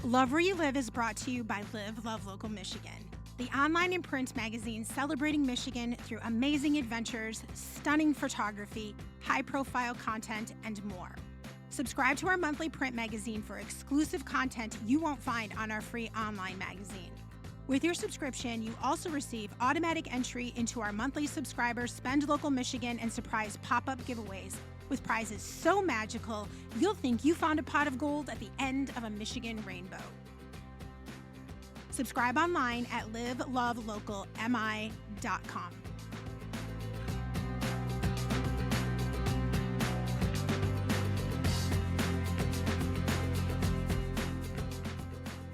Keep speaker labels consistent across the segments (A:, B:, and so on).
A: Love Where You Live is brought to you by Live Love Local Michigan, the online and print magazine celebrating Michigan through amazing adventures, stunning photography, high-profile content, and more. Subscribe to our monthly print magazine for exclusive content you won't find on our free online magazine. With your subscription, you also receive automatic entry into our monthly subscriber Spend Local Michigan and surprise pop-up giveaways with prizes so magical, you'll think you found a pot of gold at the end of a Michigan rainbow. Subscribe online at livelovelocalmi.com.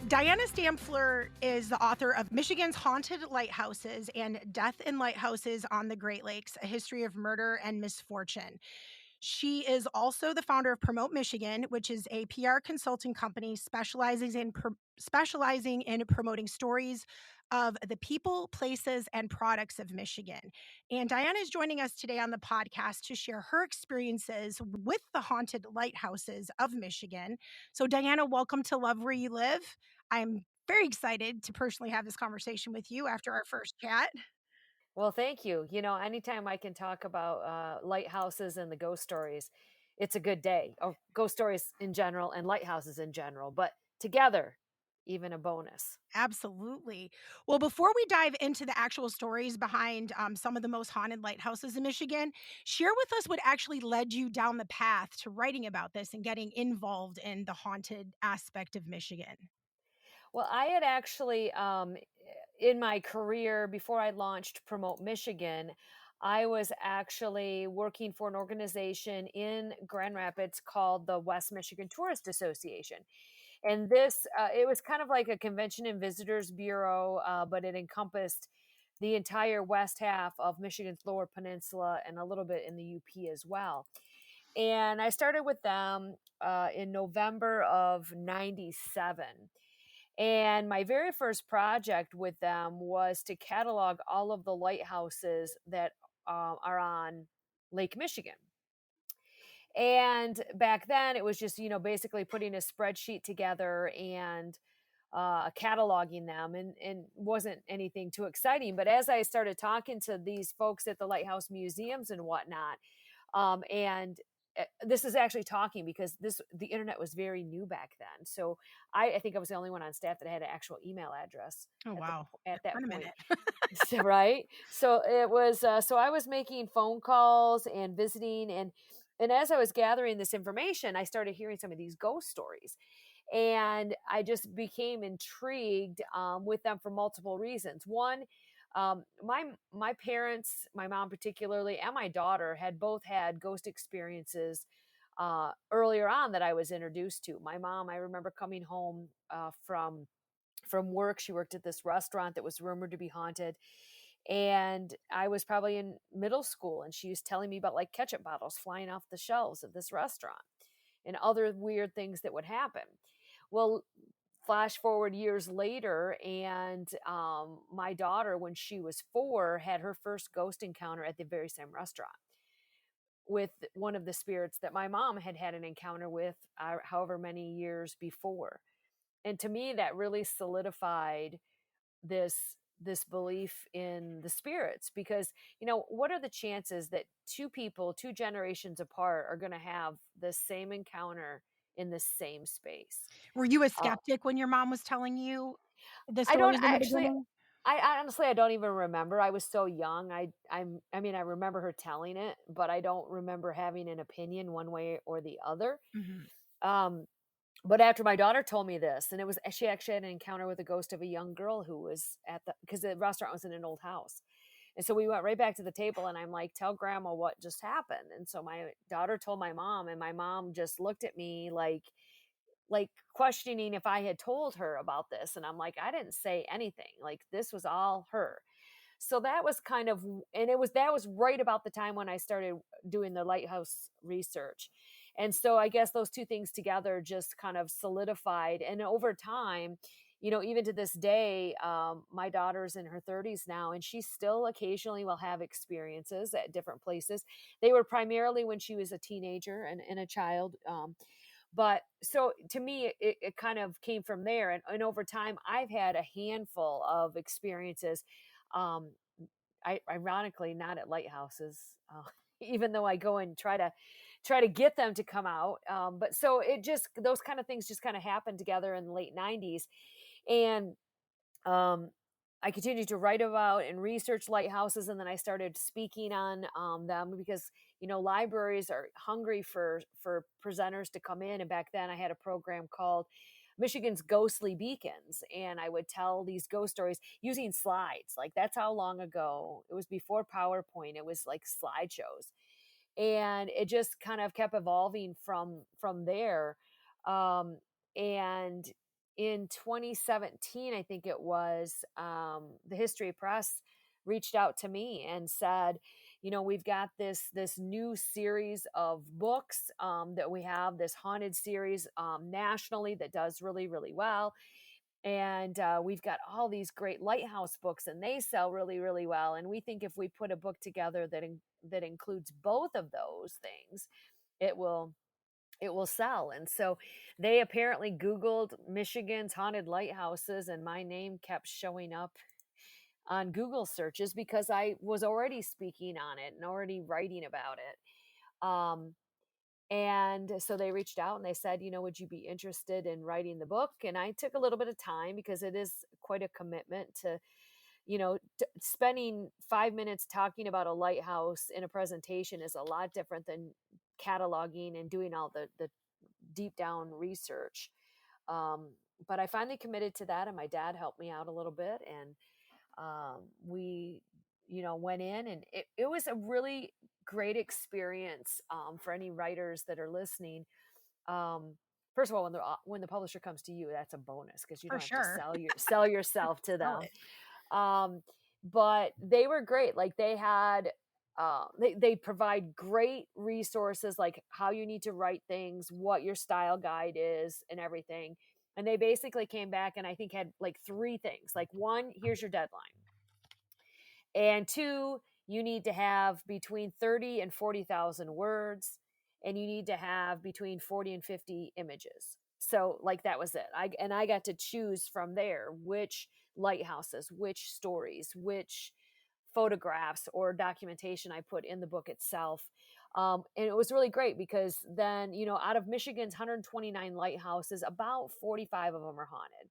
A: Dianna Stampfler is the author of Michigan's Haunted Lighthouses and Death in Lighthouses on the Great Lakes, A History of Murder and Misfortune. She is also the founder of Promote Michigan, which is a PR consulting company specializing in promoting stories of the people, places, and products of Michigan. And Dianna is joining us today on the podcast to share her experiences with the haunted lighthouses of Michigan. So, Dianna, welcome to Love Where You Live. I'm very excited to personally have this conversation with you after our first chat.
B: Well, thank you. Anytime I can talk about lighthouses and the ghost stories, it's a good day. Or ghost stories in general and lighthouses in general, but together, even a bonus.
A: Absolutely. Well, before we dive into the actual stories behind some of the most haunted lighthouses in Michigan, share with us what actually led you down the path to writing about this and getting involved in the haunted aspect of Michigan.
B: Well, I had actually, in my career, before I launched Promote Michigan, I was actually working for an organization in Grand Rapids called the West Michigan Tourist Association. And it was kind of like a convention and visitors bureau, but it encompassed the entire west half of Michigan's Lower Peninsula and a little bit in the UP as well. And I started with them in November of 97. And my very first project with them was to catalog all of the lighthouses that are on Lake Michigan. And back then it was just, basically putting a spreadsheet together and cataloging them and wasn't anything too exciting. But as I started talking to these folks at the lighthouse museums and whatnot, and this is actually talking because the internet was very new back then. So I think I was the only one on staff that had an actual email address.
A: Oh, wow.
B: At that
A: Wait a
B: point.
A: minute.
B: So, right. So it was, so I was making phone calls and visiting and as I was gathering this information, I started hearing some of these ghost stories. And I just became intrigued with them for multiple reasons. One, my parents, my mom particularly, and my daughter had both had ghost experiences earlier on that I was introduced to. My mom, I remember coming home from work. She worked at this restaurant that was rumored to be haunted. And I was probably in middle school, and she was telling me about like ketchup bottles flying off the shelves of this restaurant and other weird things that would happen. Well, flash forward years later, and my daughter, when she was 4, had her first ghost encounter at the very same restaurant with one of the spirits that my mom had had an encounter with however many years before. And to me, that really solidified this belief in the spirits, because what are the chances that two people 2 generations apart are going to have the same encounter in the same space?
A: Were you a
B: uh,
A: skeptic when your mom was telling you the
B: I don't
A: stories in
B: I
A: the
B: actually
A: beginning?
B: I honestly, I don't even remember. I was so young. I mean, I remember her telling it, but I don't remember having an opinion one way or the other.
A: Mhm.
B: um But after my daughter told me this, and she actually had an encounter with a ghost of a young girl who was because the restaurant was in an old house. And so we went right back to the table, and I'm like, tell grandma what just happened. And so my daughter told my mom, and my mom just looked at me like questioning if I had told her about this. And I'm like, I didn't say anything. Like, this was all her. So that was kind of, and that was right about the time when I started doing the lighthouse research. And so I guess those two things together just kind of solidified. And over time, even to this day, my daughter's in her 30s now, and she still occasionally will have experiences at different places. They were primarily when she was a teenager and a child. But so to me, it kind of came from there. And over time, I've had a handful of experiences. Um, ironically, not at lighthouses, even though I go and try to get them to come out. But so it just those kind of things just kind of happened together in the late '90s, and um, I continued to write about and research lighthouses, and then I started speaking on them because libraries are hungry for presenters to come in. And back then, I had a program called Michigan's Ghostly Beacons, and I would tell these ghost stories using slides. Like that's how long ago it was, before PowerPoint. It was like slideshows, and it just kind of kept evolving from there. um and in 2017, I think it was, the History Press reached out to me and said, we've got this new series of books, that we have, this haunted series, nationally, that does really really well. And we've got all these great lighthouse books, and they sell really really well, and we think if we put a book together that includes both of those things, it will sell. And so they apparently googled Michigan's haunted lighthouses, and my name kept showing up on Google searches because I was already speaking on it and already writing about it. And so they reached out and they said, would you be interested in writing the book? And I took a little bit of time because it is quite a commitment to, spending 5 minutes talking about a lighthouse in a presentation is a lot different than cataloging and doing all the deep down research. But I finally committed to that, and my dad helped me out a little bit. And we went in, and it was a really great experience, for any writers that are listening. um, First of all, when the publisher comes to you, that's a bonus because you
A: For
B: don't have to
A: sure.
B: sell yourself to
A: Sell
B: them.
A: it.
B: um, but they were great. Like they had, they provide great resources, like how you need to write things, what your style guide is, and everything. And they basically came back and I think had like three things. Like one, here's your deadline. And two, you need to have between 30 and 40,000 words, and you need to have between 40 and 50 images. So like that was it. I got to choose from there which lighthouses, which stories, which photographs or documentation I put in the book itself. And it was really great because then, out of Michigan's 129 lighthouses, about 45 of them are haunted.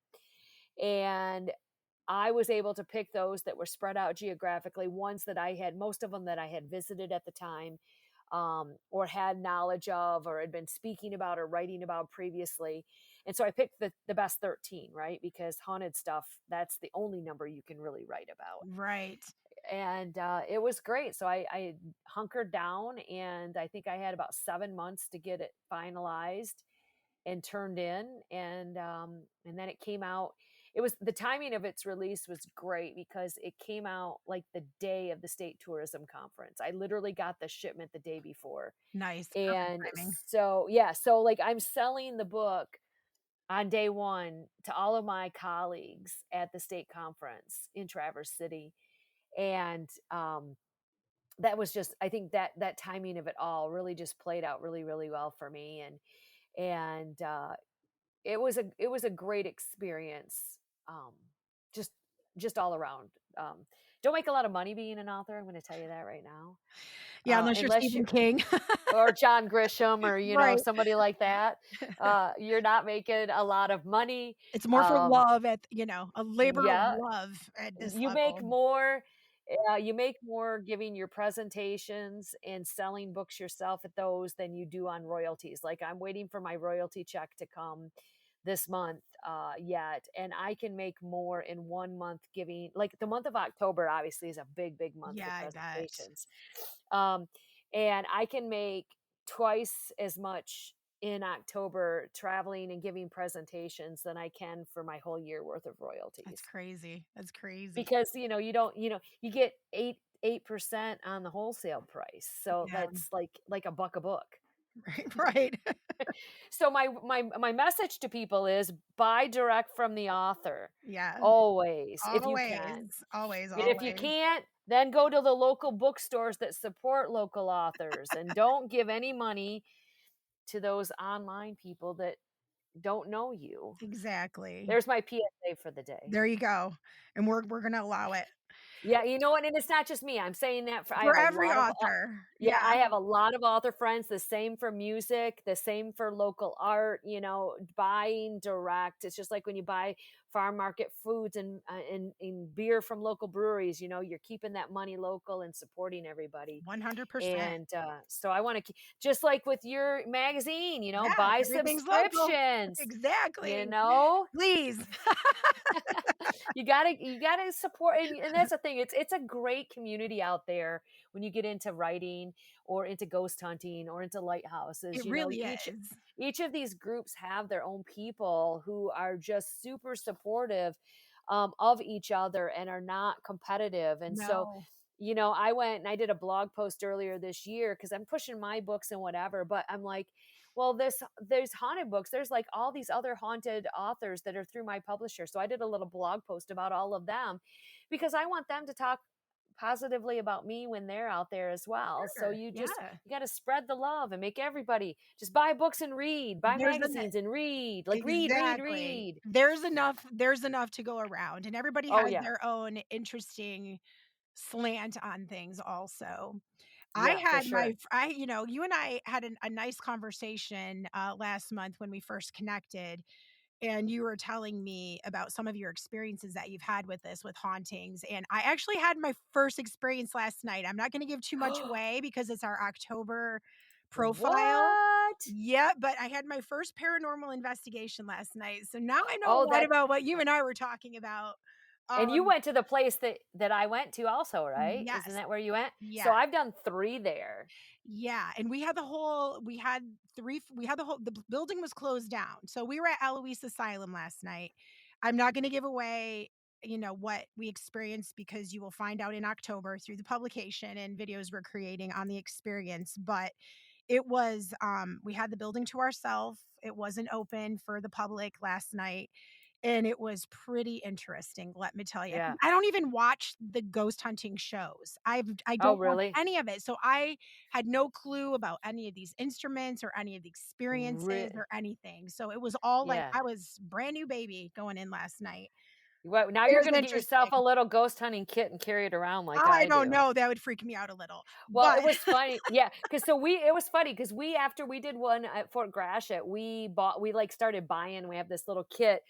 B: And I was able to pick those that were spread out geographically, ones that I had, most of them that I had visited at the time, or had knowledge of, or had been speaking about or writing about previously. And so I picked the best 13, right? Because haunted stuff, that's the only number you can really write about.
A: Right.
B: And it was great. So I hunkered down, and I think I had about 7 months to get it finalized and turned in. And then it came out. It was, the timing of its release was great because it came out like the day of the state tourism conference. I literally got the shipment the day before.
A: Nice. Perfect
B: And
A: timing.
B: so yeah, so like I'm selling the book on day one to all of my colleagues at the state conference in Traverse City. And that was just, I think that timing of it all really just played out really really well for me. And it was a great experience, um, just just all around. Don't make a lot of money being an author. I'm going to tell you that right now,
A: Yeah, unless you're
B: unless you
A: Stephen King.
B: or John Grisham or
A: Right.
B: somebody like that. You're not making a lot of money.
A: It's more for
B: Um,
A: love a labor of
B: yeah,
A: love at this
B: you make
A: level.
B: more. You make more giving your presentations and selling books yourself at those than you do on royalties. Like I'm waiting for my royalty check to come this month, yet, and I can make more in 1 month giving. Like the month of October obviously is a big month for
A: Yeah, I bet.
B: presentations. um, and I can make twice as much in October traveling and giving presentations than I can for my whole year worth of
A: That's
B: royalties.
A: crazy. That's crazy.
B: Because you don't, you get 8% on the wholesale price, so
A: Yeah,
B: that's like a buck a book.
A: right, right.
B: So my message to people is buy direct from the author,
A: Yeah,
B: always, if you can.
A: always, always,
B: And if you
A: always.
B: can't, then go to the local bookstores that support local authors, and don't give any money to those online people that don't know you.
A: Exactly.
B: There's my PSA for the day.
A: There you go, and we're gonna allow it.
B: Yeah, you know what? And it's not just me. I'm saying that for I
A: For
B: have a
A: every
B: lot of
A: author.
B: yeah,
A: Yeah,
B: I have a lot of author friends, the same for music, the same for local art, buying direct. It's just like when you buy farm market foods and beer from local breweries, you're keeping that money local and supporting everybody.
A: 100%.
B: And so I want to, just like with your magazine,
A: Yeah,
B: buy
A: everything's local.
B: subscriptions, you
A: Exactly.
B: know?
A: Please.
B: You gotta support, and that's the thing. It's a great community out there when you get into writing or into ghost hunting or into lighthouses.
A: It
B: You know,
A: really
B: each
A: is.
B: each of these groups have their own people who are just super supportive of each other and are not competitive. And so,
A: No.
B: I went and I did a blog post earlier this year because I'm pushing my books and whatever, but I'm like, well, there's haunted books. There's like all these other haunted authors that are through my publisher. So I did a little blog post about all of them because I want them to talk positively about me when they're out there as well. So
A: Sure.
B: you just
A: Yeah.
B: you got to spread the love and make everybody just buy books and read, buy
A: There's an
B: magazines and read. Like read, read,
A: Exactly.
B: read.
A: There's enough to go around, and everybody
B: Oh
A: has
B: yeah.
A: their own interesting slant on things also. I
B: Yeah, for
A: had my
B: sure.
A: f I you know, you and I had a nice conversation, last month when we first connected, and you were telling me about some of your experiences that you've had with this, with hauntings, and I actually had my first experience last night. I'm not gonna give too much away because it's our October profile.
B: What?
A: Yeah, but I had my first paranormal investigation last night, so now I know a
B: Oh,
A: lot
B: that
A: about what you and I were talking about.
B: and you
A: Um,
B: went to the place that I went to also, right? Isn't
A: yes,
B: that where you went?
A: yeah.
B: So I've done 3 there.
A: Yeah, and we had the whole building was closed down. So we were at Eloise Asylum last night. I'm not gonna give away, what we experienced because you will find out in October through the publication and videos we're creating on the experience, but we had the building to ourselves. It wasn't open for the public last night. And it was pretty interesting, let me tell you.
B: Yeah.
A: I don't even watch the ghost hunting shows. I
B: Oh,
A: don't watch
B: really?
A: any of it, so I had no clue about any of these instruments or any of the experiences
B: Re
A: or anything. So it was all like
B: Yeah.
A: I was brand new baby going in last night.
B: Well, now
A: It
B: you're
A: was
B: gonna get yourself a
A: interesting.
B: little ghost hunting kit and carry it around like
A: I
B: I
A: don't
B: do.
A: know, that would freak me out a little,
B: Well,
A: but
B: it was funny, yeah, because it was funny because after we did one at Fort Gratiot, we like started buying. We have this little kit,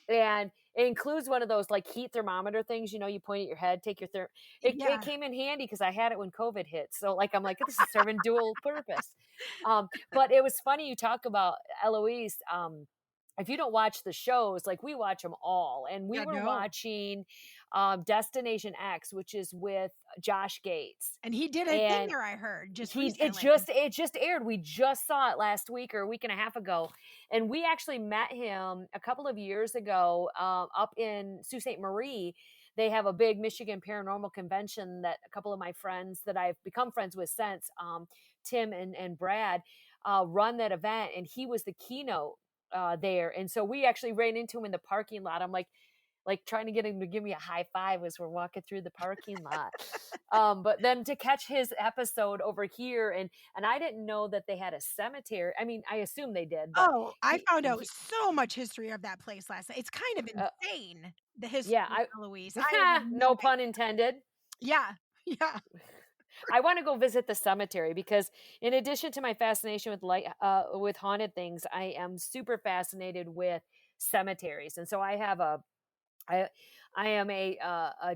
B: and it includes one of those like heat thermometer things. You point at your head, take your It
A: yeah.
B: came in handy because I had it when COVID hit. So like I'm like this is serving dual purpose. But it was funny you talk about Eloise. If you don't watch the shows, like we watch them all, and we
A: Yeah,
B: were
A: no.
B: watching Destination X, which is with Josh Gates,
A: And he did a thing
B: and
A: there, I heard, just
B: he
A: recently.
B: it just aired. We just saw it last week or a week and a half ago, and we actually met him a couple of years ago up in Sault Ste. Marie. They have a big Michigan paranormal convention that a couple of my friends that I've become friends with since, Tim and Brad, run that event, and he was the keynote there. And so we actually ran into him in the parking lot. I'm like trying to get him to give me a high five as we're walking through the parking lot. But then to catch his episode over here, and I didn't know that they had a cemetery. I mean, I assume they did, but
A: Oh, I found out so much history of that place last night. It's kind of
B: uh,
A: insane, the history
B: yeah,
A: of Eloise. I had no
B: no pun
A: idea.
B: intended.
A: Yeah, yeah.
B: I want to go visit the cemetery because, in addition to my fascination with with haunted things, I am super fascinated with cemeteries, and so I I am a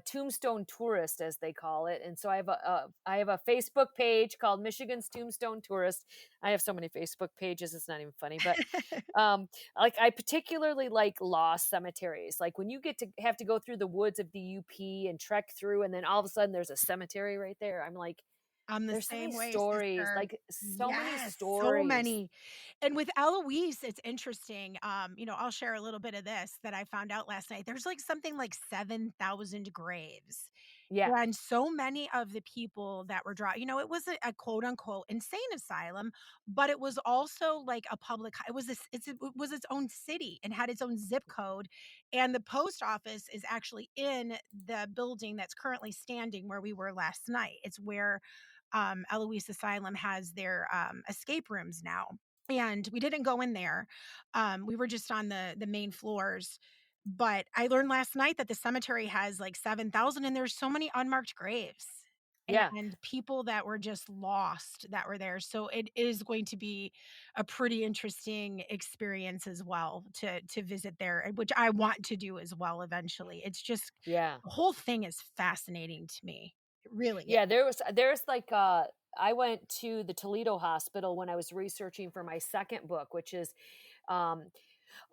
B: tombstone tourist, as they call it, and so I have a Facebook page called Michigan's Tombstone Tourist. I have so many Facebook pages; it's not even funny. But like I particularly like lost cemeteries. Like when you get to have to go through the woods of the UP and trek through, and then all of a sudden there's a cemetery right there. I'm like,
A: I'm the
B: there's so many
A: same way,
B: stories,
A: sister.
B: like so many
A: Yes, so
B: stories.
A: many. And with Eloise, it's interesting. I'll share a little bit of this that I found out last night. There's like something like 7,000 graves.
B: Yeah,
A: And so many of the people that were it was a quote unquote insane asylum, but it was also like a public, it was its own city and had its own zip code. And the post office is actually in the building that's currently standing where we were last night. It's where Eloise Asylum has their escape rooms now. and we didn't go in there. We were just on the main floors. But I learned last night that the cemetery has like 7,000 and there's so many unmarked graves
B: Yeah.
A: and people that were just lost that were there. So it is going to be a pretty interesting experience as well to visit there, and which I want to do as well eventually. It's just
B: Yeah.
A: the whole thing is fascinating to me. It really is.
B: Yeah, there's like, I went to the Toledo hospital when I was researching for my second book, which is, um,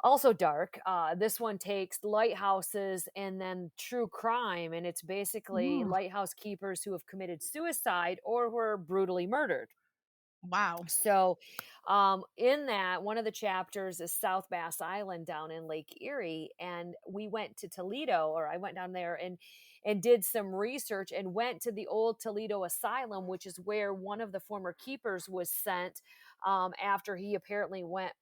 B: also dark. This one takes lighthouses and then true crime, and it's basically
A: Ooh,
B: lighthouse keepers who have committed suicide or were brutally murdered.
A: wow.
B: So, in that, one of the chapters is South Bass Island down in Lake Erie, and we went to Toledo, or I went down there and did some research and went to the old Toledo Asylum, which is where one of the former keepers was sent, after he apparently went,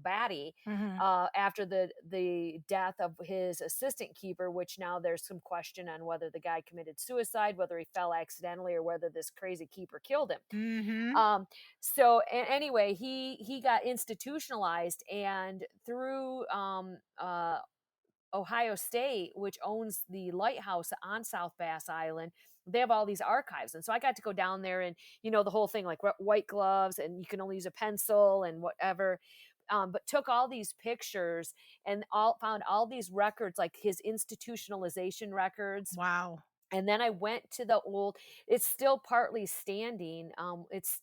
B: batty,
A: Mhm.
B: after the death of his assistant keeper, which now there's some question on whether the guy committed suicide, whether he fell accidentally, or whether this crazy keeper killed him.
A: Mhm.
B: Um, so anyway, he got institutionalized, and through Ohio State, which owns the lighthouse on South Bass Island, they have all these archives. And so I got to go down there and, the whole thing, like white gloves, and you can only use a pencil and whatever. But took all these pictures and found all these records, like his institutionalization records.
A: Wow.
B: And then I went to the old, it's still partly standing. It's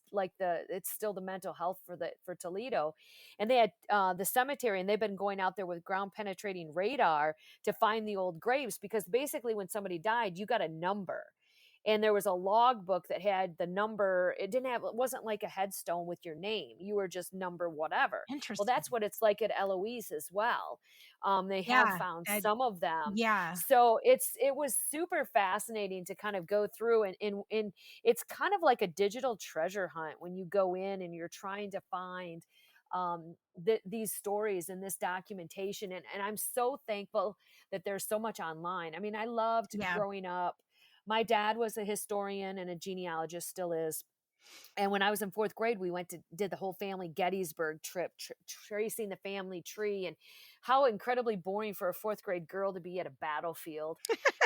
B: still the mental health for Toledo. And they had the cemetery, and they've been going out there with ground penetrating radar to find the old graves, because basically when somebody died, you got a number. And there was a logbook that had the number. It wasn't like a headstone with your name. You were just number whatever. Well, that's
A: Interesting.
B: what it's like at Eloise as well. They have
A: Yeah.
B: found
A: That
B: some of them.
A: yeah.
B: So it was super fascinating to kind of go through, and it's kind of like a digital treasure hunt when you go in and you're trying to find these stories and this documentation, and I'm so thankful that there's so much online. I mean, I loved
A: Yeah.
B: growing up. My dad was a historian and a genealogist, still is. And when I was in 4th grade, we did the whole family Gettysburg trip, tracing the family tree, and how incredibly boring for a 4th grade girl to be at a battlefield.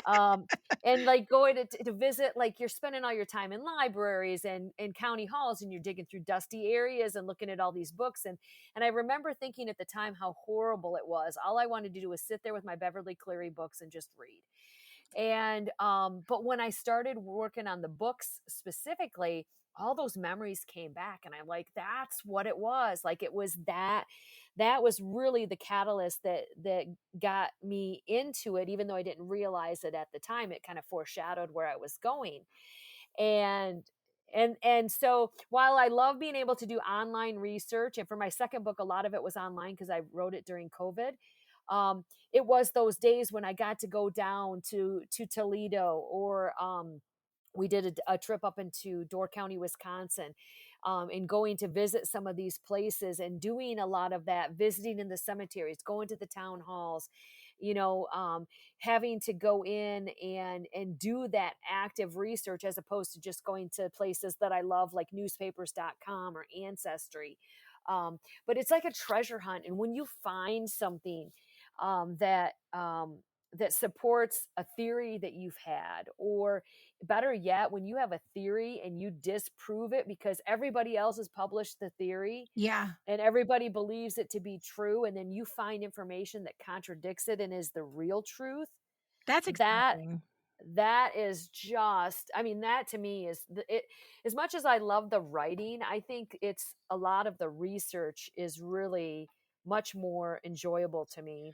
B: Um, and like going to visit, like you're spending all your time in libraries and county halls, and you're digging through dusty areas and looking at all these books. And I remember thinking at the time how horrible it was. All I wanted to do was sit there with my Beverly Cleary books and just read. And but when I started working on the books specifically, all those memories came back, and I'm like, that's what it was. Like, it was that was really the catalyst that got me into it, even though I didn't realize it at the time. It kind of foreshadowed where I was going. And so while I love being able to do online research, and for my second book, a lot of it was online because I wrote it during COVID. It was those days when I got to go down to Toledo, or we did a trip up into Door County, Wisconsin, and going to visit some of these places and doing a lot of that, visiting in the cemeteries, going to the town halls, you know, um, having to go in and do that active research, as opposed to just going to places that I love, like newspapers.com or Ancestry. But it's like a treasure hunt. And when you find something that supports a theory that you've had, or better yet, when you have a theory and you disprove it because everybody else has published the theory
A: Yeah.
B: and everybody believes it to be true, and then you find information that contradicts it and is the real truth,
A: That's
B: that
A: exciting.
B: that is just, I mean, that to me is it. As much as I love the writing, I think it's a lot of the research is really much more enjoyable to me.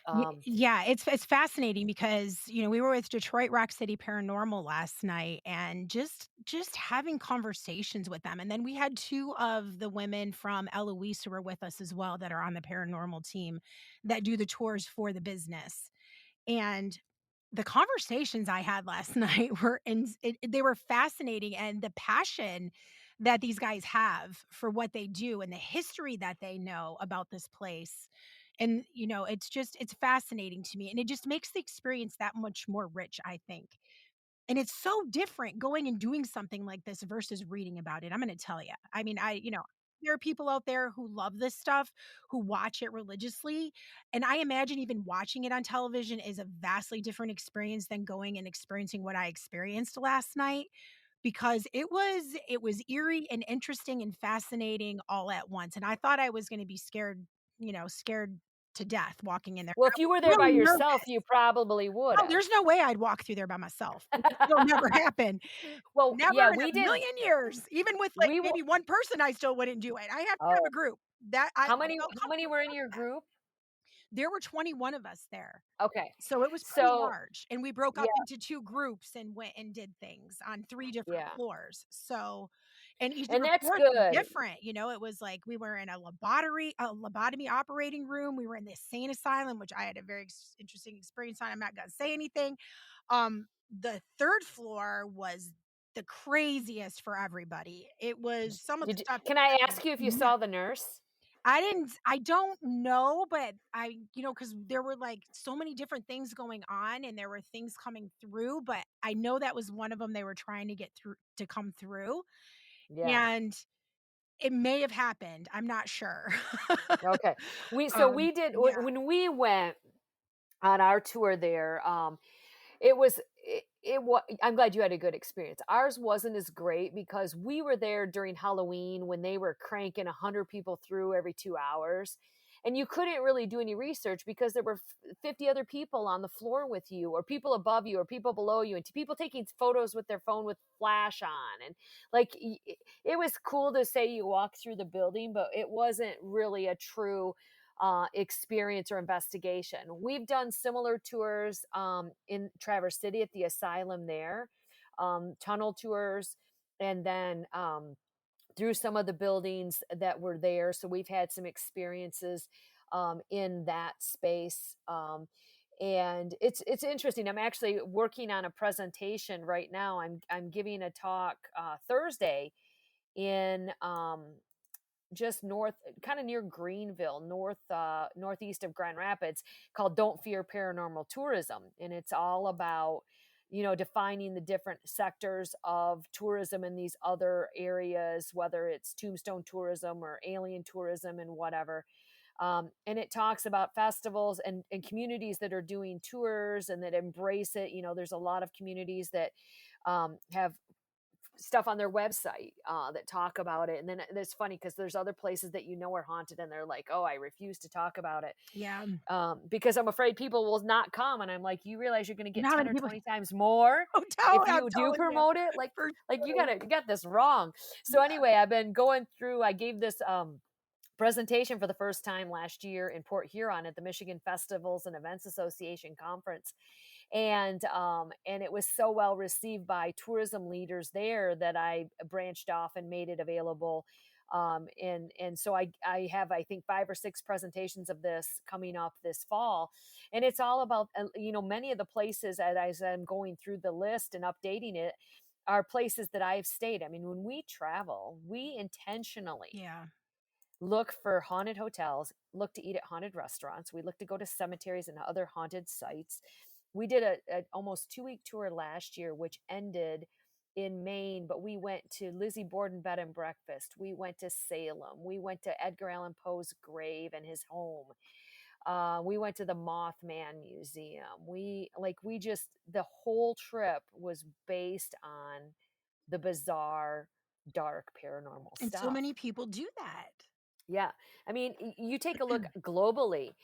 B: um
A: Yeah, it's fascinating because, we were with Detroit Rock City Paranormal last night and just having conversations with them, and then we had 2 of the women from Eloise who were with us as well that are on the paranormal team that do the tours for the business, and the conversations I had last night were they were fascinating, and the passion that these guys have for what they do and the history that they know about this place. And, it's fascinating to me, and it just makes the experience that much more rich, I think. And it's so different going and doing something like this versus reading about it. I'm gonna tell you. I mean, there are people out there who love this stuff, who watch it religiously, and I imagine even watching it on television is a vastly different experience than going and experiencing what I experienced last night, because it was eerie and interesting and fascinating all at once, and I thought I was gonna be scared, scared to death walking in there.
B: Well,
A: I
B: if you
A: was
B: were there by
A: really
B: yourself,
A: nervous.
B: you probably would
A: Oh,
B: have.
A: there's no way I'd walk through there by myself. It'll never happen.
B: Well,
A: Never
B: yeah,
A: in
B: we
A: a
B: did
A: million years. Even with, like,
B: we w
A: maybe one person, I still wouldn't do it. I have to have a
B: oh,
A: group. That I felt
B: how many
A: comfortable
B: were in
A: enough
B: your
A: with that.
B: group?
A: There were 21 of us there.
B: Okay.
A: So it was pretty
B: So,
A: large, and we broke
B: yeah,
A: up into 2 groups and went and did things on 3 different
B: yeah,
A: floors. So and each
B: and
A: of the
B: that's
A: floors were
B: good.
A: different, it was like we were in a lobotomy operating room, we were in the insane asylum, which I had a very interesting experience on. I'm not gonna say anything. The 3rd floor was the craziest for everybody. It was some of the
B: Did you
A: stuff
B: can I ask you if you saw the nurse?
A: I don't know, but because there were, like, so many different things going on and there were things coming through, but I know that was one of them they were trying to get through to come through,
B: Yeah.
A: and it may have happened, I'm not sure.
B: Okay. We did
A: Yeah,
B: when we went on our tour there, it was it wa I'm glad you had a good experience. Ours wasn't as great because we were there during Halloween when they were cranking 100 people through every 2 hours, and you couldn't really do any research because there were 50 other people on the floor with you, or people above you, or people below you, and people taking photos with their phone with flash on, and, like, it was cool to say you walked through the building, but it wasn't really a true experience or investigation. We've done similar tours in Traverse City at the asylum there, tunnel tours, and then through some of the buildings that were there. So we've had some experiences in that space. And it's interesting. I'm actually working on a presentation right now. I'm giving a talk Thursday in just north, kind of near Greenville, northeast of Grand Rapids, called Don't Fear Paranormal Tourism, and it's all about defining the different sectors of tourism in these other areas, whether it's tombstone tourism or alien tourism and whatever. And it talks about festivals and communities that are doing tours and that embrace it. There's a lot of communities that have stuff on their website that talk about it. And then it's funny because there's other places that are haunted, and they're like, "Oh, I refuse to talk about it
A: yeah.
B: because I'm afraid people will not come." And I'm like, "You realize you're going to
A: You
B: get
A: know how
B: 10
A: many
B: or
A: people
B: 20 times more
A: Oh,
B: if
A: don't, I'm
B: you do
A: telling you,
B: promote it?
A: for
B: Like
A: sure.
B: you got this wrong." So
A: Yeah,
B: anyway, I've been going through. I gave this presentation for the first time last year in Port Huron at the Michigan Festivals and Events Association conference, and it was so well received by tourism leaders there that I branched off and made it available. And so I have, I think, 5 or 6 presentations of this coming up this fall, and it's all about many of the places, as I'm going through the list and updating it, are places that I've stayed. I mean, when we travel, we intentionally
A: yeah,
B: look for haunted hotels, look to eat at haunted restaurants. We look to go to cemeteries and other haunted sites. We did a almost 2-week tour last year, which ended in Maine, but we went to Lizzie Borden Bed and Breakfast. We went to Salem. We went to Edgar Allan Poe's grave and his home. We went to the Mothman Museum. We just, the whole trip was based on the bizarre, dark paranormal
A: and so
B: stuff.
A: many people do that.
B: Yeah. I mean, you take a look globally.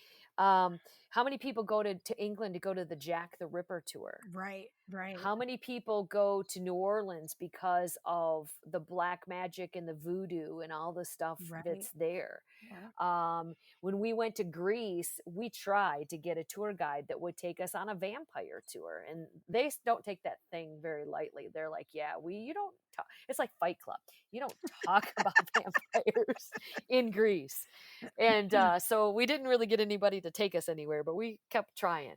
B: How many people go to England to go to the Jack the Ripper tour?
A: Right, right,
B: How many people go to New Orleans because of the black magic and the voodoo and all the stuff
A: right,
B: that's there?
A: yeah.
B: When we went to Greece, we tried to get a tour guide that would take us on a vampire tour, and they don't take that thing very lightly. They're like, "Yeah, you don't talk." It's like Fight Club. You don't talk about vampires in Greece, and so we didn't really get anybody to take us anywhere, but we kept trying.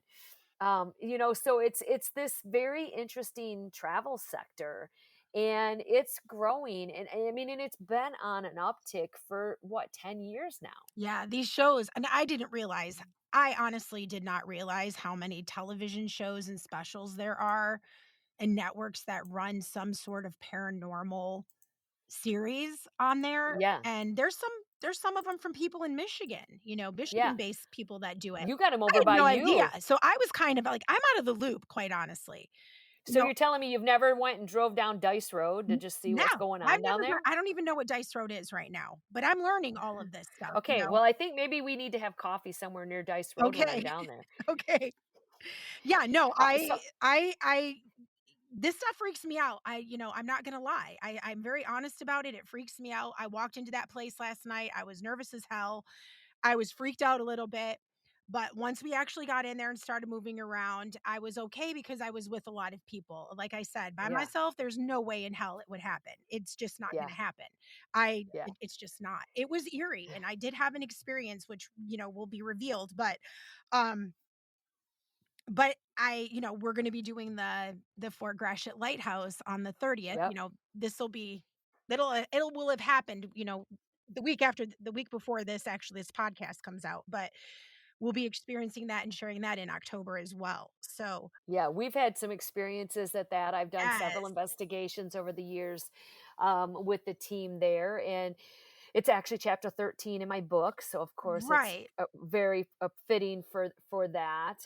B: So it's this very interesting travel sector, and it's growing, and I mean, and it's been on an uptick for what, 10 years now.
A: Yeah, these shows and I honestly did not realize how many television shows and specials there are and networks that run some sort of paranormal series on there,
B: Yeah,
A: and there's some of them from people in Michigan, you know,
B: yeah.
A: Michigan-based people that do it.
B: You got 'em
A: I
B: over
A: had
B: by
A: no idea,
B: you.
A: so I was kind of like, I'm out of the loop, quite honestly. You
B: So
A: know,
B: you're telling me you've never went and drove down Dice Road to
A: n
B: just see
A: no,
B: what's going
A: I've
B: on down
A: never
B: there?
A: I don't even know what Dice Road is right now, but I'm learning all of this stuff, you
B: Okay,
A: know?
B: well, I think maybe we need to have coffee somewhere near Dice Road when I'm
A: Okay,
B: down there.
A: okay. Yeah, no,
B: So
A: I this stuff freaks me out. I'm not gonna lie. I'm very honest about it. It freaks me out. I walked into that place last night. I was nervous as hell. I was freaked out a little bit. But once we actually got in there and started moving around, I was okay because I was with a lot of people. Like I said, by
B: yeah,
A: myself, there's no way in hell it would happen. It's just not
B: yeah,
A: gonna happen.
B: yeah,
A: It's just not. It was eerie, and I did have an experience which, will be revealed, um but we're gonna be doing the Fort Gratiot Lighthouse on the 30th,
B: yep.
A: this'll be it'll will have happened, the week before this podcast comes out, but we'll be experiencing that and sharing that in October as well. So,
B: Yeah, we've had some experiences at that. I've done several
A: yes.
B: investigations over the years, with the team there, and it's actually chapter 13 in my book, so of course it's,
A: Right,
B: very, fitting for that,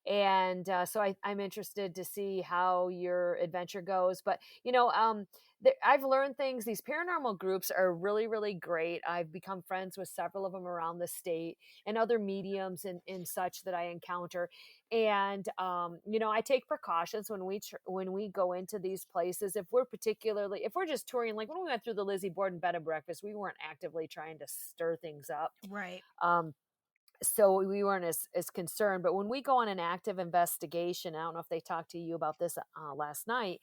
B: and, so I'm interested to see how your adventure goes, but, I've learned things. These paranormal groups are really, really great. I've become friends with several of them around the state and other mediums and such that I encounter, and, I take precautions when when we go into these places. If we're just touring, like when we went through the Lizzie Borden bed and breakfast, we weren't actively trying to stir things up.
A: right.
B: Um, so we weren't as concerned. But when we go on an active investigation, I don't know if they talked to you about this last night,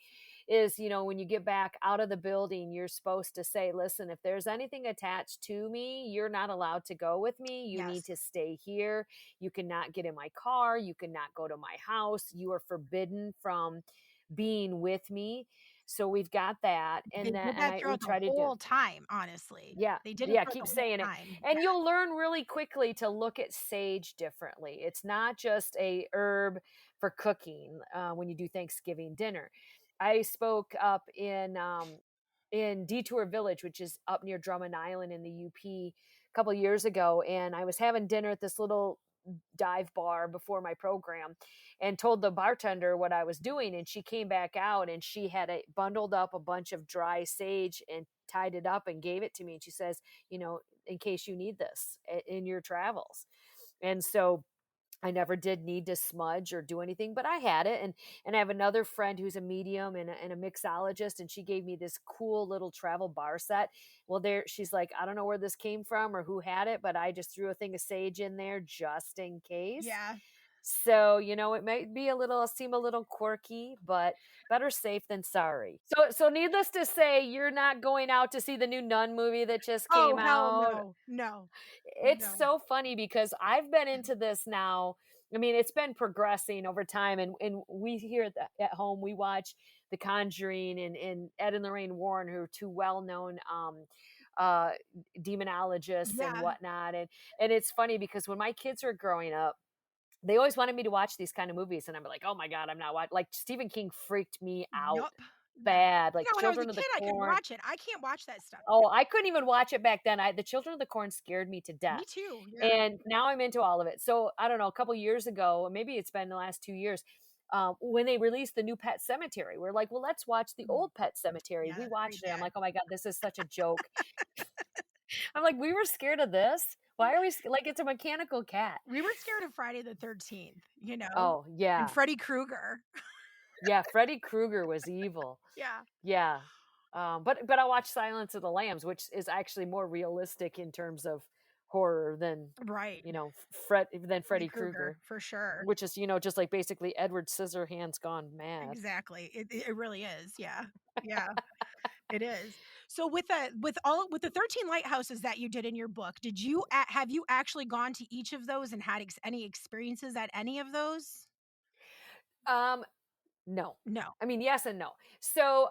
B: is when you get back out of the building, you're supposed to say, listen, if there's anything attached to me, you're not allowed to go with me. You need
A: Yes.
B: to stay here. You cannot get in my car. You cannot go to my house. You are forbidden from being with me. So we've got that.
A: They
B: And
A: did
B: that, and
A: that
B: I, we
A: throughout the
B: try to do.
A: whole time, honestly.
B: Yeah,
A: They did it
B: yeah,
A: throughout
B: keep
A: the whole
B: saying it.
A: time.
B: And you'll learn really quickly to look at sage differently. It's not just a herb for cooking when you do Thanksgiving dinner. I spoke up in Detour Village, which is up near Drummond Island in the UP a couple years ago, and I was having dinner at this little dive bar before my program and told the bartender what I was doing, and she came back out and she had bundled up a bunch of dry sage and tied it up and gave it to me, and she says, in case you need this in your travels. And so I never did need to smudge or do anything, but I had it. And I have another friend who's a medium and a mixologist, and she gave me this cool little travel bar set. Well, she's like, I don't know where this came from or who had it, but I just threw a thing of sage in there just in case.
A: Yeah.
B: So, it might seem a little quirky, but better safe than sorry. So needless to say, you're not going out to see the new Nun movie that just
A: Oh,
B: came
A: hell
B: out.
A: no. No.
B: It's
A: No.
B: so funny because I've been into this now. I mean, it's been progressing over time, and we here at home we watch The Conjuring and Ed and Lorraine Warren, who are two well known uh, demonologists and
A: Yeah.
B: whatnot, and it's funny because when my kids were growing up, they always wanted me to watch these kind of movies, and I'm like, oh my god, I'm not watching. Like Stephen King freaked me out
A: Yup. Yeah.
B: bad, like
A: When I was a
B: Children of the
A: kid, I could
B: Corn.
A: watch it. I can't watch that stuff
B: Oh,
A: now.
B: I couldn't even watch it back then. The Children of the Corn scared me to
A: Me
B: death.
A: too. Yeah.
B: And now I'm into all of it. So I don't know, a couple years ago, maybe it's been the last 2 years, when they released the new Pet Cemetery, we're like, well, let's watch the
A: Mm.
B: old Pet Cemetery.
A: Yeah,
B: We
A: that's pretty
B: watched it. I'm
A: bad.
B: like, oh my God, this is such a joke. I'm like, we were scared of this. Why are we like? It's a mechanical cat.
A: We were scared of Friday the 13th,
B: Oh
A: and
B: yeah,
A: Freddy Krueger.
B: yeah. Freddy Krueger was evil.
A: Yeah.
B: Yeah. But I watched Silence of the Lambs, which is actually more realistic in terms of horror than,
A: Right. Freddy
B: Freddy
A: Krueger,
B: Krueger,
A: for sure.
B: which is, just like basically Edward Scissorhands gone mad.
A: Exactly. It really is. Yeah. Yeah, it is. So with the 13 lighthouses that you did in your book, have you actually gone to each of those and had any experiences at any of those?
B: Um, no.
A: No.
B: I mean, yes and no. So,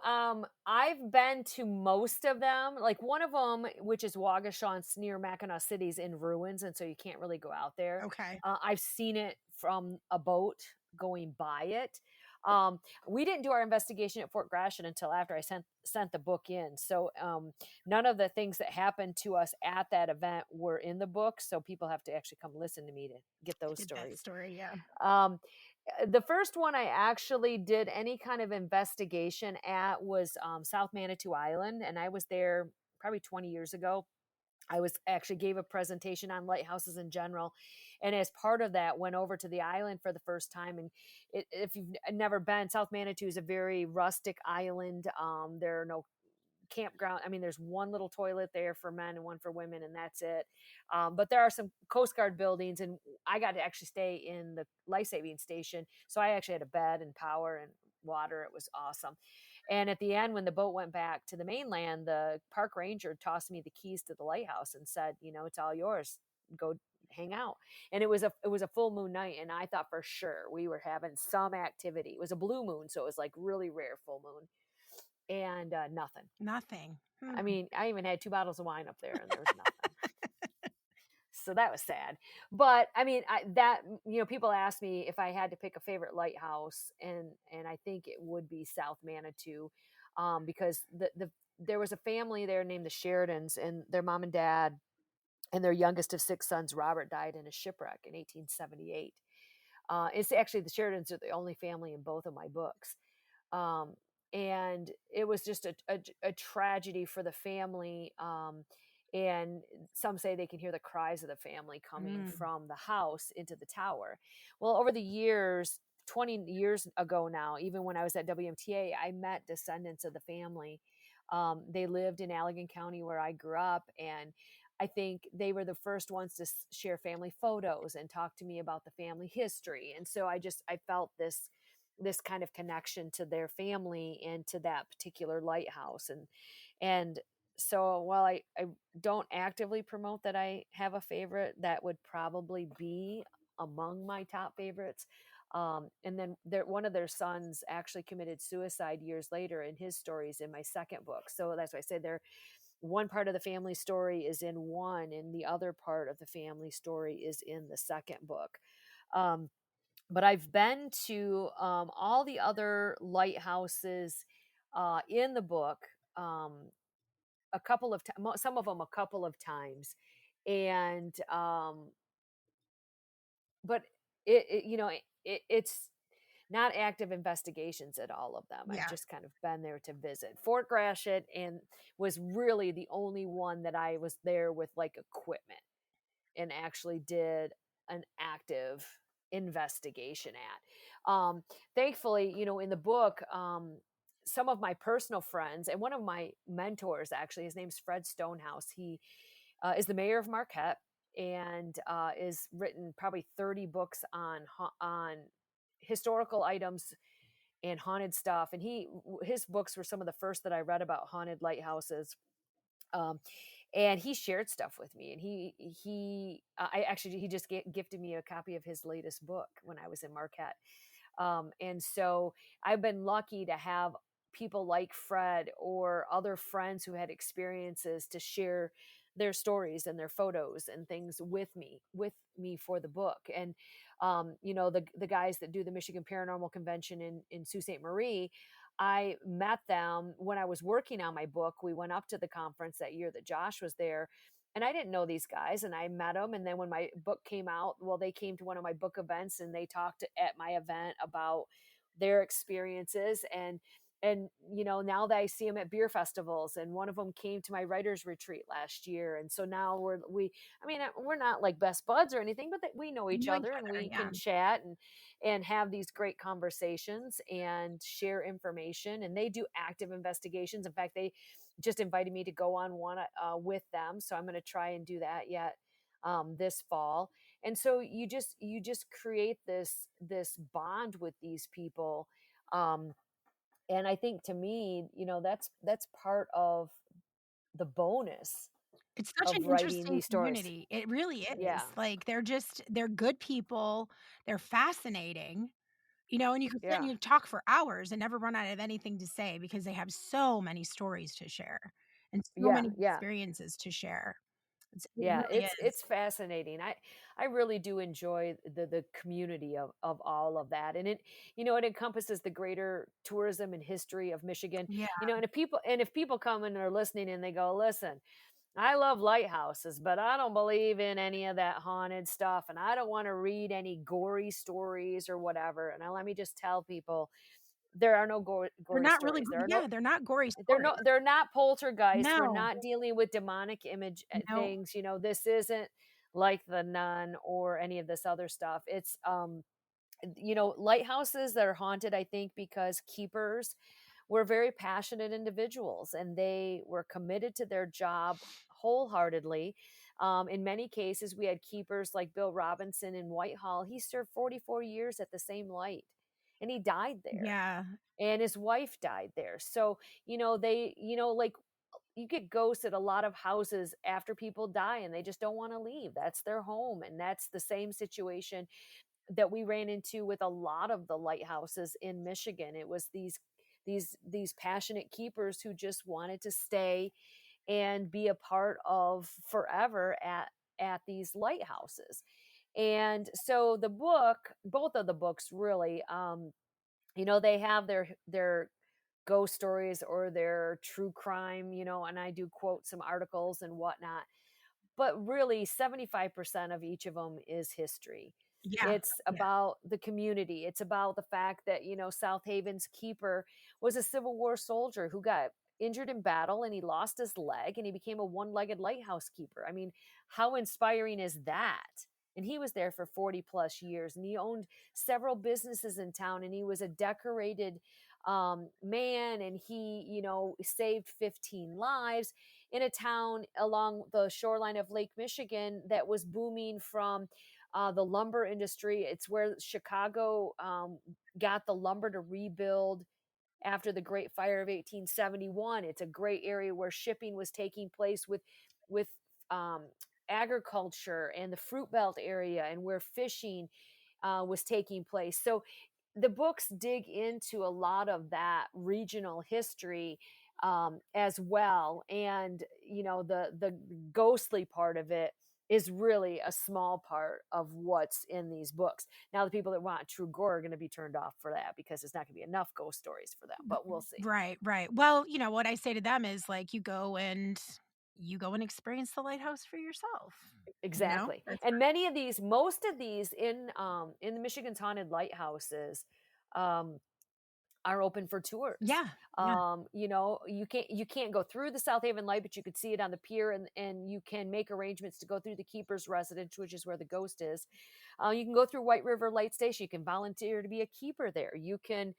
B: I've been to most of them. Like one of them, which is Waukesha near Mackinac City's in ruins, and so you can't really go out there.
A: Okay.
B: I've seen it from a boat going by it. Um, we didn't do our investigation at Fort Gratiot until after I sent the book in. So none of the things that happened to us at that event were in the book. So people have to actually come listen to me to get
A: To
B: those
A: get that
B: stories.
A: story, yeah.
B: Um, the first one I actually did any kind of investigation at was South Manitou Island, and I was there probably 20 years ago. I was actually gave a presentation on lighthouses in general, and as part of that, went over to the island for the first time. And if you've never been, South Manitou is a very rustic island. There are no campground. I mean, there's one little toilet there for men and one for women, and that's it. But there are some Coast Guard buildings, and I got to actually stay in the life saving station. So I actually had a bed and power and water. It was awesome. And at the end, when the boat went back to the mainland, the park ranger tossed me the keys to the lighthouse and said, "It's all yours. Go hang out." And it was a full moon night, and I thought for sure we were having some activity. It was a blue moon, so it was like really rare full moon, and nothing.
A: Nothing.
B: I
A: Hmm.
B: mean, I even had 2 bottles of wine up there and there was nothing. So that was sad. But I mean, people ask me if I had to pick a favorite lighthouse, and I think it would be South Manitou, because there was a family there named the Sheridans, and their mom and dad and their youngest of 6 sons, Robert, died in a shipwreck in 1878. It's actually the Sheridans are the only family in both of my books. um, and it was just a tragedy for the family. And some say they can hear the cries of the family coming
A: Mm.
B: from the house into the tower. Well, over the years, 20 years ago now, even when I was at WMTA, I met descendants of the family. They lived in Allegan County where I grew up, and I think they were the first ones to share family photos and talk to me about the family history. And so I felt this kind of connection to their family and to that particular lighthouse. And so while I don't actively promote that I have a favorite, that would probably be among my top favorites. And then one of their sons actually committed suicide years later, and his stories in my second book. So that's why I say they're one part of the family story is in one, and the other part of the family story is in the second book. Um, but I've been to all the other lighthouses in the book, um, a couple of times, some of them a couple of times, and but it's not active investigations at all of them. I've
A: Yeah.
B: just kind of been there to visit Fort Gratiot, and was really the only one that I was there with like equipment and actually did an active investigation at. Thankfully, in the book, some of my personal friends and one of my mentors, actually, his name's Fred Stonehouse. He is the mayor of Marquette, and is written probably 30 books on historical items and haunted stuff. And his books were some of the first that I read about haunted lighthouses. um, and he shared stuff with me, and he just gifted me a copy of his latest book when I was in Marquette. And so I've been lucky to have people like Fred or other friends who had experiences to share their stories and their photos and things with me for the book. And the guys that do the Michigan Paranormal Convention in Sault Ste. Marie, I met them when I was working on my book. We went up to the conference that year that Josh was there, and I didn't know these guys, and I met them. And then when my book came out, well, they came to one of my book events, and they talked at my event about their experiences. And now that I see them at beer festivals, and one of them came to my writers retreat last year. And so now we're not like best buds or anything, but that we know
A: You
B: each
A: know each
B: other, and
A: other,
B: we
A: yeah.
B: can chat and have these great conversations and share information. And they do active investigations. In fact, they just invited me to go on one with them, so I'm going to try and do that yet this fall. And so you just create this bond with these people. And I think, to me, that's part of the bonus
A: It's such an
B: of writing
A: interesting
B: these stories.
A: community. It really is.
B: Yeah,
A: Like, they're good people, they're fascinating, and you can sit and
B: yeah,
A: you talk for hours and never run out of anything to say because they have so many stories to share and so
B: yeah,
A: many
B: yeah.
A: experiences to share. It
B: Yeah,
A: really
B: it's
A: is.
B: fascinating. I really do enjoy the community of all of that, and it encompasses the greater tourism and history of Michigan.
A: Yeah.
B: And if people come and are listening and they go, listen, I love lighthouses, but I don't believe in any of that haunted stuff, and I don't want to read any gory stories or whatever. And let me just tell people, there are no
A: They're
B: gory
A: not really
B: stories.
A: go
B: There are no
A: yeah, they're not gory
B: they're no
A: stories.
B: they're not poltergeist. We're
A: No.
B: not dealing with demonic image
A: No.
B: things. This isn't like The Nun or any of this other stuff. It's lighthouses that are haunted, I think, because keepers were very passionate individuals and they were committed to their job wholeheartedly. In many cases, we had keepers like Bill Robinson in Whitehall. He served 44 years at the same light and he died there,
A: Yeah.
B: and his wife died there. So, like, you get ghosts at a lot of houses after people die and they just don't want to leave. That's their home. And that's the same situation that we ran into with a lot of the lighthouses in Michigan. It was these passionate keepers who just wanted to stay and be a part of forever at these lighthouses. And so both of the books really, they have their ghost stories or their true crime, and I do quote some articles and whatnot, but really 75% of each of them is history.
A: Yeah.
B: It's
A: Yeah.
B: about the community. It's about the fact that, South Haven's keeper was a Civil War soldier who got injured in battle and he lost his leg and he became a one-legged lighthouse keeper. I mean, how inspiring is that? And he was there for 40 plus years and he owned several businesses in town and he was a decorated man, and he, saved 15 lives in a town along the shoreline of Lake Michigan that was booming from the lumber industry. It's where Chicago got the lumber to rebuild after the Great Fire of 1871. It's a great area where shipping was taking place with um, agriculture and the fruit belt area, and where fishing was taking place. So the books dig into a lot of that regional history as well, and the ghostly part of it is really a small part of what's in these books. Now, the people that want true gore are going to be turned off for that because there's not going to be enough ghost stories for them, but we'll see.
A: Right, right. Well, what I say to them is, like, you go and experience the lighthouse for yourself,
B: Exactly.
A: That's
B: And most of these in the Michigan's haunted lighthouses, um, are open for tours.
A: yeah, yeah,
B: You can't go through the South Haven Light, but you could see it on the pier, and you can make arrangements to go through the keeper's residence, which is where the ghost is. You can go through White River Light Station. You can volunteer to be a keeper there. You can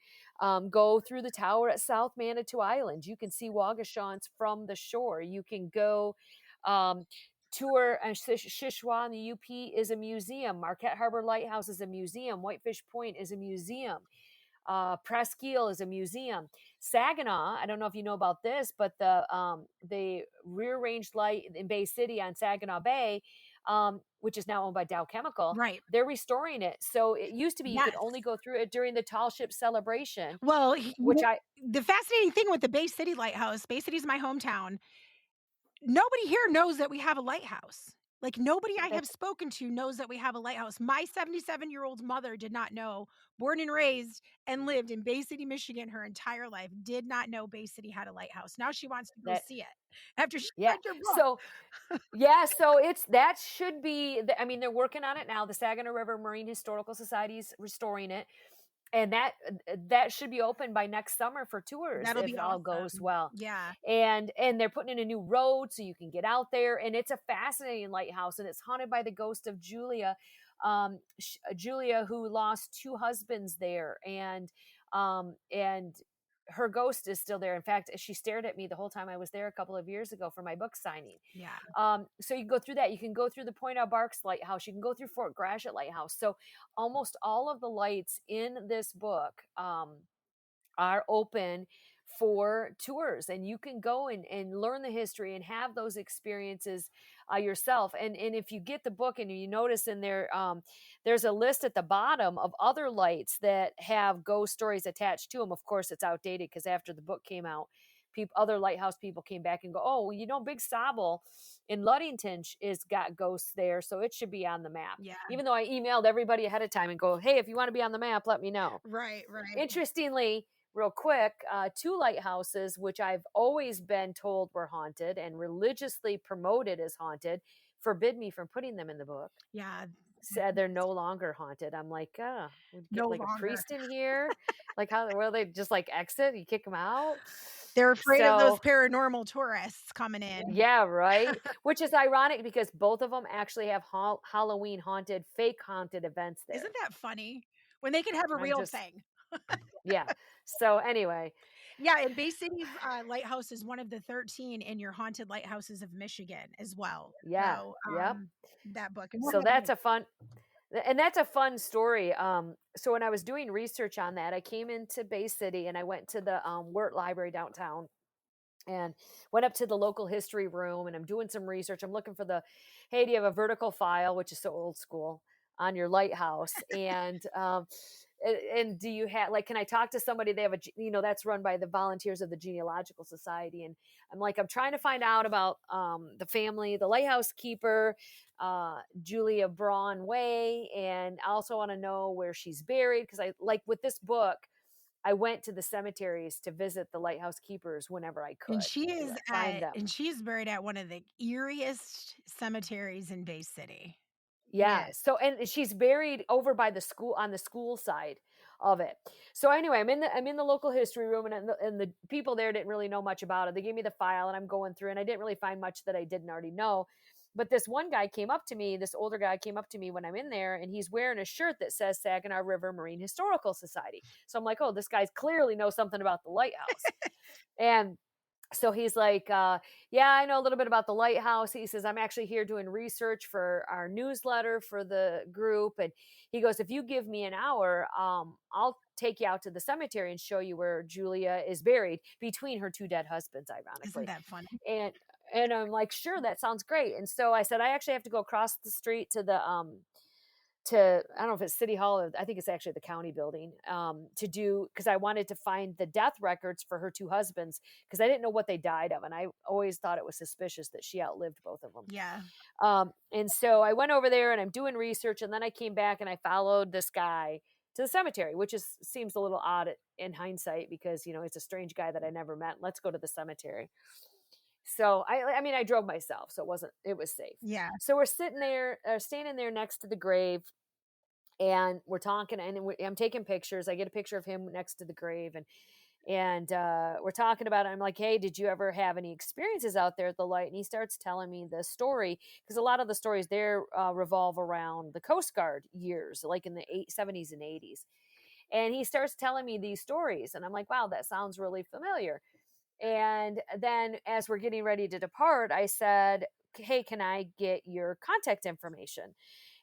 B: go through the tower at South Manitou Island. You can see Wagashans from the shore. You can go um, tour Shishwa in the UP is a museum. Marquette Harbor Lighthouse is a museum. Whitefish Point is a museum. Presqu'île is a museum. Saginaw, I don't know if you know about this, but the rear range light in Bay City on Saginaw Bay, which is now owned by Dow Chemical,
A: right.
B: they're restoring it. So it used to be you could
A: Yes.
B: only go through it during the Tall Ship Celebration,
A: Well,
B: which I
A: the fascinating thing with the Bay City Lighthouse, Bay City's my hometown. Nobody here knows that we have a lighthouse. Like, nobody I have
B: that's
A: spoken to knows that we have a lighthouse. My 77-year-old mother did not know, born and raised and lived in Bay City, Michigan her entire life, did not know Bay City had a lighthouse. Now she wants to go
B: that
A: see it after she
B: yeah.
A: read your book.
B: So yeah, so it's that should be. I mean, they're working on it now. The Saginaw River Marine Historical Society is restoring it, and that should be open by next summer for tours
A: That'll be
B: if all goes
A: awesome.
B: well.
A: Yeah,
B: And they're putting in a new road so you can get out there, and it's a fascinating lighthouse, and it's haunted by the ghost of Julia, Julia, who lost two husbands there, and her ghost is still there. In fact, she stared at me the whole time I was there a couple of years ago for my book signing.
A: yeah.
B: So you can go through that. You can go through the Point au Barks Lighthouse. You can go through Fort Gratiot Lighthouse. So almost all of the lights in this book are open for tours, and you can go and learn the history and have those experiences yourself. And if you get the book and you notice in there, there's a list at the bottom of other lights that have ghost stories attached to them. Of course, it's outdated because after the book came out, other lighthouse people came back and go, oh, well, Big Sobble in Ludington is got ghosts there, so it should be on the map.
A: Yeah.
B: Even though I emailed everybody ahead of time and go, hey, if you want to be on the map, let me know.
A: Right, right.
B: Interestingly, real quick, two lighthouses, which I've always been told were haunted and religiously promoted as haunted, forbid me from putting them in the book.
A: Yeah.
B: Said they're no longer haunted. I'm like, we'd get
A: No
B: like a
A: longer.
B: priest in here. Like, how will they just like exit? You kick them out.
A: They're afraid of those
B: So,
A: paranormal tourists coming in.
B: yeah, right. Which is ironic because both of them actually have Halloween haunted, fake haunted events
A: Isn't
B: there.
A: that funny? When they could have a
B: I'm
A: real
B: just,
A: thing.
B: yeah. So, anyway,
A: Yeah, and Bay City's, lighthouse is one of the 13 in your Haunted Lighthouses of Michigan as well.
B: yeah.
A: So,
B: Yep.
A: that book and
B: So, that's a fun story. So when I was doing research on that, I came into Bay City and I went to the Wirt Library downtown and went up to the local history room and I'm doing some research. I'm looking for hey, do you have a vertical file, which is so old school, on your lighthouse? And do you have, like, can I talk to somebody? They have that's run by the volunteers of the Genealogical Society. And I'm trying to find out about the family, the lighthouse keeper, Julia Braun Way. And I also want to know where she's buried. Because I like with this book, I went to the cemeteries to visit the lighthouse keepers whenever I
A: and
B: could to find them.
A: she is buried at one of the eeriest cemeteries in Bay City.
B: Yeah.
A: Yes.
B: So and she's buried over by the school on the school side of it. So anyway, I'm in the local history room and the people there didn't really know much about it. They gave me the file and I'm going through and I didn't really find much that I didn't already know. But this one guy came up to me, this older guy came up to me when I'm in there and he's wearing a shirt that says Saginaw River Marine Historical Society. So I'm like, oh, this guy's clearly knows something about the lighthouse. And so he's like, yeah, I know a little bit about the lighthouse. He says, I'm actually here doing research for our newsletter for the group. And he goes, if you give me an hour, I'll take you out to the cemetery and show you where Julia is buried between her two dead husbands,
A: Isn't
B: ironically.
A: that funny?
B: And I'm like, sure, that sounds great. And so I said, I actually have to go across the street to the I don't know if it's City Hall or I think it's actually the county building, because I wanted to find the death records for her two husbands because I didn't know what they died of. And I always thought it was suspicious that she outlived both of them.
A: Yeah.
B: And so I went over there and I'm doing research and then I came back and I followed this guy to the cemetery, which seems a little odd in hindsight because, it's a strange guy that I never met. Let's go to the cemetery. So I mean, I drove myself, so it was safe.
A: Yeah.
B: So we're sitting there, standing there next to the grave, and we're talking, and I'm taking pictures. I get a picture of him next to the grave, and we're talking about it. I'm like, hey, did you ever have any experiences out there at the light? And he starts telling me the story because a lot of the stories there revolve around the Coast Guard years, like in the 70s and 80s. And he starts telling me these stories, and I'm like, wow, that sounds really familiar. And then as we're getting ready to depart, I said, hey, can I get your contact information?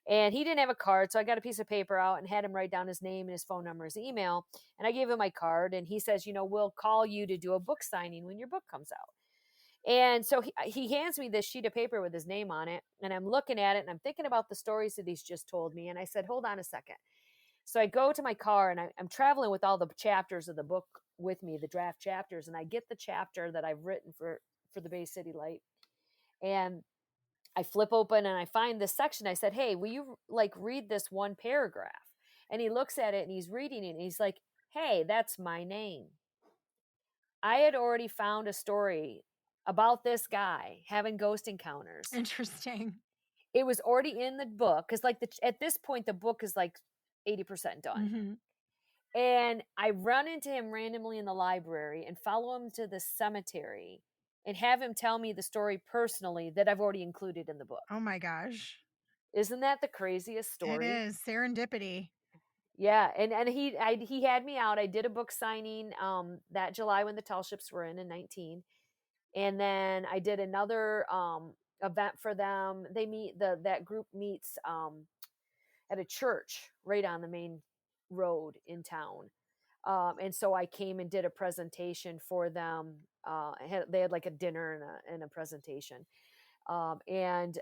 B: And he didn't have a card. So I got a piece of paper out and had him write down his name and his phone number, his email. And I gave him my card. And he says, we'll call you to do a book signing when your book comes out. And so he hands me this sheet of paper with his name on it. And I'm looking at it and I'm thinking about the stories that he's just told me. And I said, hold on a second. So I go to my car and I'm traveling with all the chapters of the book with me, the draft chapters. And I get the chapter that I've written for the Bay City Light. And I flip open and I find this section. I said, hey, will you read this one paragraph? And he looks at it and he's reading it and he's like, hey, that's my name. I had already found a story about this guy having ghost encounters.
A: Interesting.
B: It was already in the book because at this point, the book is 80% done.
A: Mm-hmm.
B: And I run into him randomly in the library and follow him to the cemetery and have him tell me the story personally that I've already included in the book.
A: Oh my gosh.
B: Isn't that the craziest
A: It
B: story?
A: is serendipity.
B: Yeah, and he had me out. I did a book signing that July when the tall ships were in 19. And then I did another event for them. That group meets at a church right on the main road in town. And so I came and did a presentation for them. They had like a dinner and a presentation. And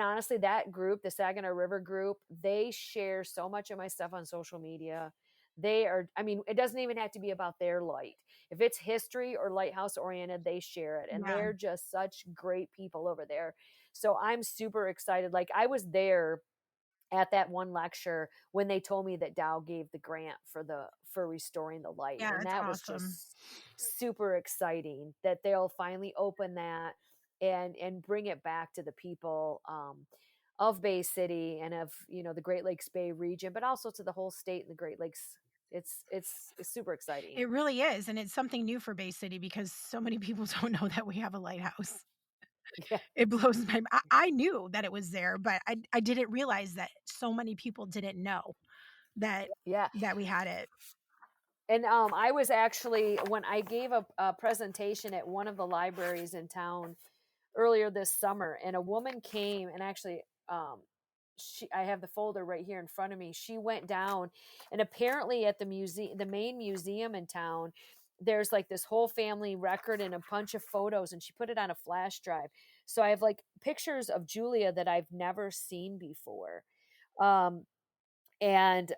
B: honestly, that group, the Saginaw River group, they share so much of my stuff on social media. They are, I mean, it doesn't even have to be about their light. If it's history or lighthouse oriented, they share it. And
A: Yeah.
B: they're just such great people over there. So I'm super excited. Like I was there at that one lecture when they told me that Dow gave the grant for restoring the light,
A: Yeah,
B: and
A: it's
B: that was
A: awesome.
B: just super exciting that they'll finally open that and bring it back to the people of Bay City and of, you know, the Great Lakes Bay region, but also to the whole state and the Great Lakes. It's super exciting.
A: It really is, and it's something new for Bay City because so many people don't know that we have a lighthouse.
B: Yeah,
A: It blows my I knew that it was there, but I didn't realize that so many people didn't know that
B: yeah.
A: we had it.
B: And I was actually, when I gave a presentation at one of the libraries in town earlier this summer, and a woman came and actually, I have the folder right here in front of me. She went down, and apparently at the museum, the main museum in town, there's like this whole family record and a bunch of photos, and she put it on a flash drive. So I have like pictures of Julia that I've never seen before. Um, and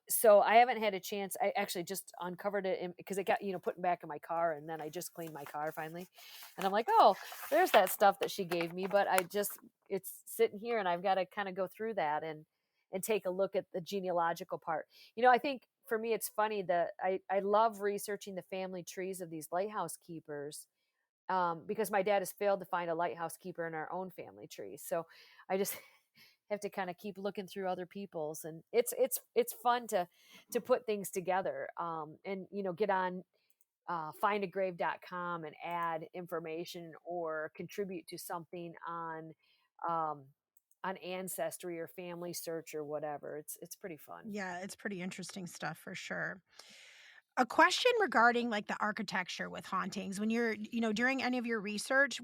B: so I haven't had a chance. I actually just uncovered it because it got, you know, put back in my car, and then I just cleaned my car finally, and I'm like, oh, there's that stuff that she gave me, but it's sitting here, and I've got to kind of go through that and take a look at the genealogical part. You know, I think for me it's funny that I love researching the family trees of these lighthouse keepers, because my dad has failed to find a lighthouse keeper in our own family tree. So I just have to kind of keep looking through other people's, and it's fun to put things together, and you know, get on findagrave.com and add information or contribute to something um, on Ancestry or Family Search or whatever. It's pretty fun.
A: Yeah, it's pretty interesting stuff for sure. A question regarding, like, the architecture with hauntings. When you're during any of your research,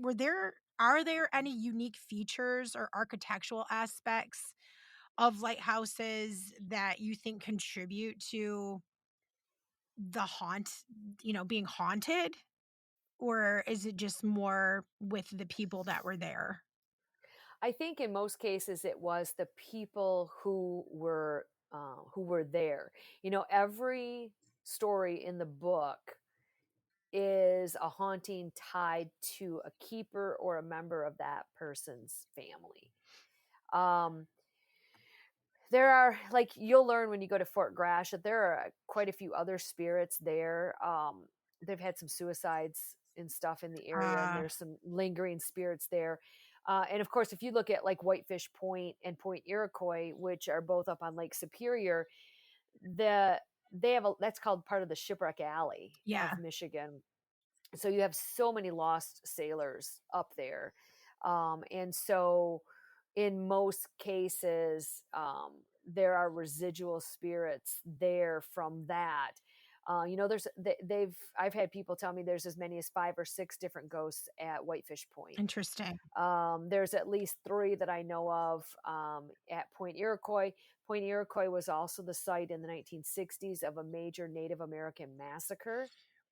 A: are there any unique features or architectural aspects of lighthouses that you think contribute to the being haunted? Or is it just more with the people that were there?
B: I think in most cases it was the people who were there. You know, every story in the book is a haunting tied to a keeper or a member of that person's family. Um, there are, like, you'll learn when you go to Fort Grash that there are quite a few other spirits there. They've had some suicides and stuff in the area, and
A: Uh,
B: there's some lingering spirits there. And of course, if you look at like Whitefish Point and Point Iroquois, which are both up on Lake Superior, the they have a that's called part of the Shipwreck Alley
A: yeah,
B: of Michigan. So you have so many lost sailors up there, and so in most cases, there are residual spirits there from that. You know, they've I've had people tell me there's as many as 5 or 6 different ghosts at Whitefish Point.
A: interesting.
B: There's at least 3 that I know of, at Point Iroquois. Point Iroquois was also the site in the 1960s of a major Native American massacre.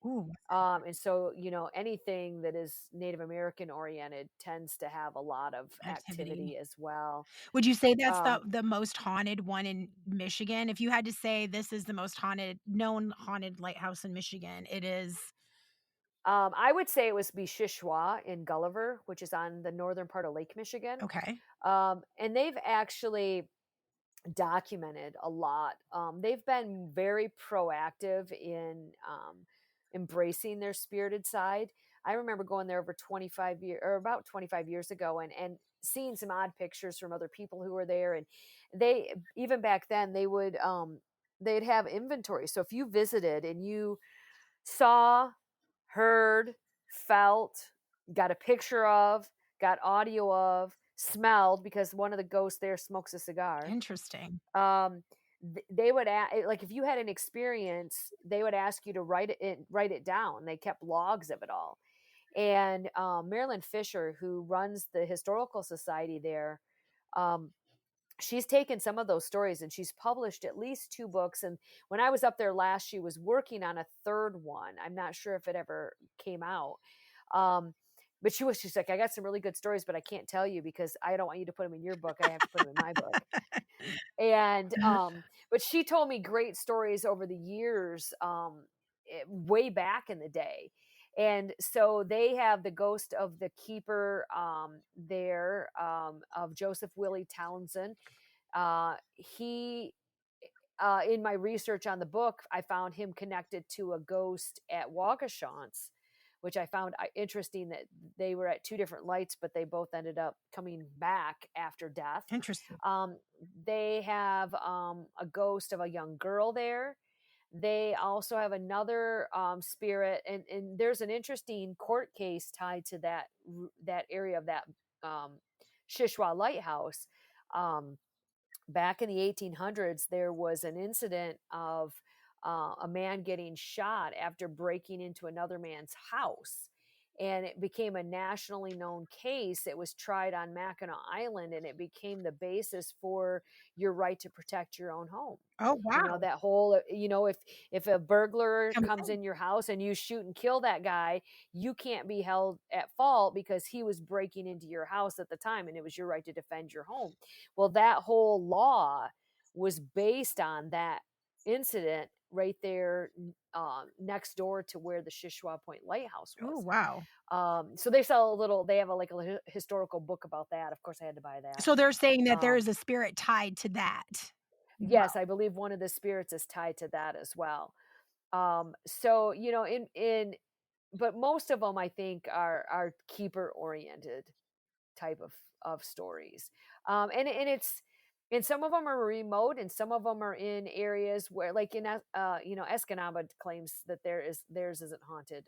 A: Ooh,
B: And so, you know, anything that is Native American oriented tends to have a lot of
A: activity.
B: activity as well.
A: Would you say that's
B: Um,
A: the most haunted one in Michigan? If you had to say this is the most known haunted lighthouse in Michigan, it is
B: I would say it was Bishishwa in Gulliver, which is on the northern part of Lake Michigan.
A: okay,
B: And they've actually documented a lot. They've been very proactive in embracing their spirited side. I remember going there over 25 years or about 25 years ago and seeing some odd pictures from other people who were there. And they, even back then, they'd have inventory. So if you visited and you saw, heard, felt, got a picture of, got audio of, smelled, because one of the ghosts there smokes a cigar,
A: interesting.
B: um they would like, if you had an experience, they would ask you to write it down. They kept logs of it all. And Marilyn Fisher, who runs the historical society there, um she's taken some of those stories and she's published at least 2 books. And when I was up there last, she was working on a third one. I'm not sure if it ever came out. um but she's like, "I got some really good stories, but I can't tell you because I don't want you to put them in your book. I have to put them in my book." And, but she told me great stories over the years, way back in the day. And so they have the ghost of the keeper, there, of Joseph Willie Townsend. He In my research on the book, I found him connected to a ghost at Waukeshaunts, which I found interesting that they were at two different lights, but they both ended up coming back after death.
A: Interesting.
B: Um, they have a ghost of a young girl there. They also have another spirit, and there's an interesting court case tied to that area of that um, Shishwa Lighthouse. Um, Back in the 1800s, there was an incident of a man getting shot after breaking into another man's house. And it became a nationally known case. It was tried on Mackinac Island, and it became the basis for your right to protect your own home.
A: Oh,
B: You know,
A: wow.
B: that whole, if a burglar
A: Comes
B: comes
A: in.
B: in your house and you shoot and kill that guy, you can't be held at fault because he was breaking into your house at the time and it was your right to defend your home. Well, that whole law was based on that incident right there, next door to where the Shishwa Point Lighthouse
A: Oh,
B: was.
A: wow.
B: So they sell a little. They have like a historical book about that. Of course, I had to buy that.
A: So they're saying that there
B: Um,
A: is a spirit tied to that.
B: yes,
A: Wow.
B: I believe one of the spirits is tied to that as well. So in but most of them I think are keeper oriented type of stories. And it's and some of them are remote and some of them are in areas where, like in Escanaba claims that theirs isn't haunted.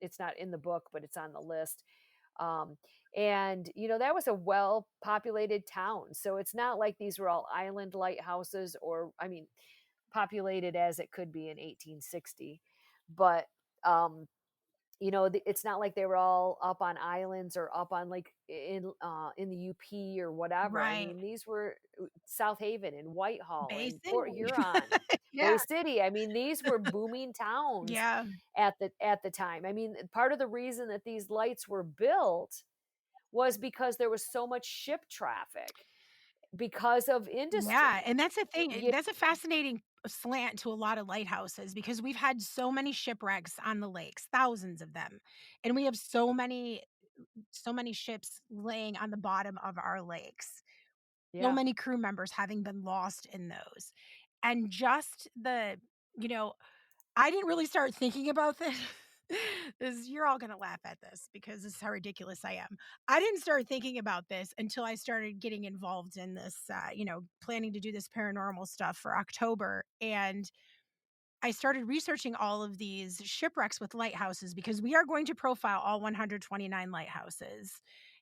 B: It's not in the book, but it's on the list. Um, and that was a well populated town. So it's not like these were all island lighthouses, or I mean populated as it could be in 1860. But it's not like they were all up on islands or up on like in the UP or whatever. I
A: Right.
B: mean, these were South Haven and Whitehall
A: Bay
B: and Port
A: City.
B: Huron,
A: Yeah.
B: Bay City. I mean, these were booming towns
A: Yeah.
B: at the time. I mean, part of the reason that these lights were built was because there was so much ship traffic because of
A: Yeah,
B: industry.
A: and that's the thing,
B: You
A: that's a fascinating slant to a lot of lighthouses because we've had so many shipwrecks on the lakes, thousands of them, and we have so many ships laying on the bottom of our lakes, so
B: Yeah.
A: many crew members having been lost in those, and just you know, I didn't really start thinking about this. You're all gonna laugh at this because this is how ridiculous I am. I didn't start thinking about this until I started getting involved in this, planning to do this paranormal stuff for October, and I started researching all of these shipwrecks with lighthouses because we are going to profile all 129 lighthouses.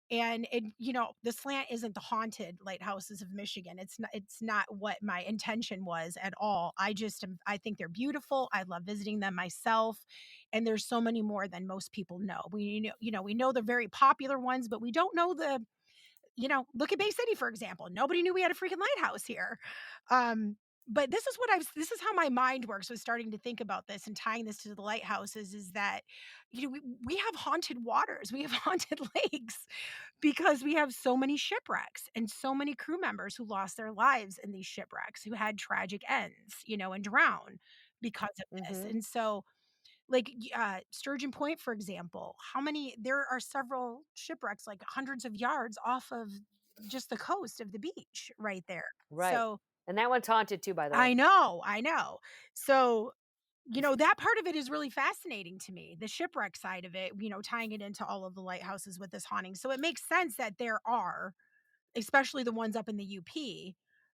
A: And the slant isn't the haunted lighthouses of Michigan. It's not what my intention was at all. I think they're beautiful. I love visiting them myself. And there's so many more than most people know. We know the very popular ones, but we don't know look at Bay City, for example. Nobody knew we had a freaking lighthouse here. But this is how my mind works with starting to think about this and tying this to the lighthouses is that, we have haunted waters, we have haunted lakes because we have so many shipwrecks and so many crew members who lost their lives in these shipwrecks, who had tragic ends, and drown because of this.
B: Hmm.
A: And so like, Sturgeon Point, for example, there are several shipwrecks, like, hundreds of yards off of just the coast of the beach right there.
B: Right.
A: So
B: And that one's haunted too, by the
A: I
B: way.
A: know, I know. So, that part of it is really fascinating to me, the shipwreck side of it, tying it into all of the lighthouses with this haunting. So it makes sense that there are, especially the ones up in the UP,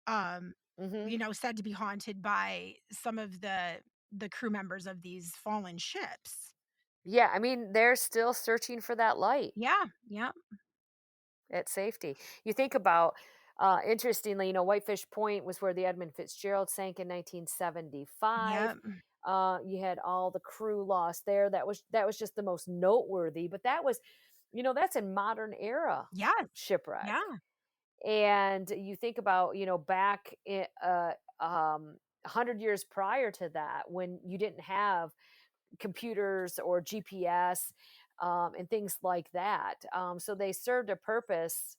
A: um,
B: Hmm.
A: said to be haunted by some of the crew members of these fallen ships.
B: Yeah, I mean, they're still searching for that light
A: Yeah, yeah.
B: at safety. You think about, interestingly, Whitefish Point was where the Edmund Fitzgerald sank in 1975.
A: Yep.
B: You had all the crew lost there. That was just the most noteworthy. But that's in modern era
A: Yes.
B: shipwreck.
A: Yeah.
B: And you think about, back 100 years prior to that, when you didn't have computers or GPS. and things like that. So they served a purpose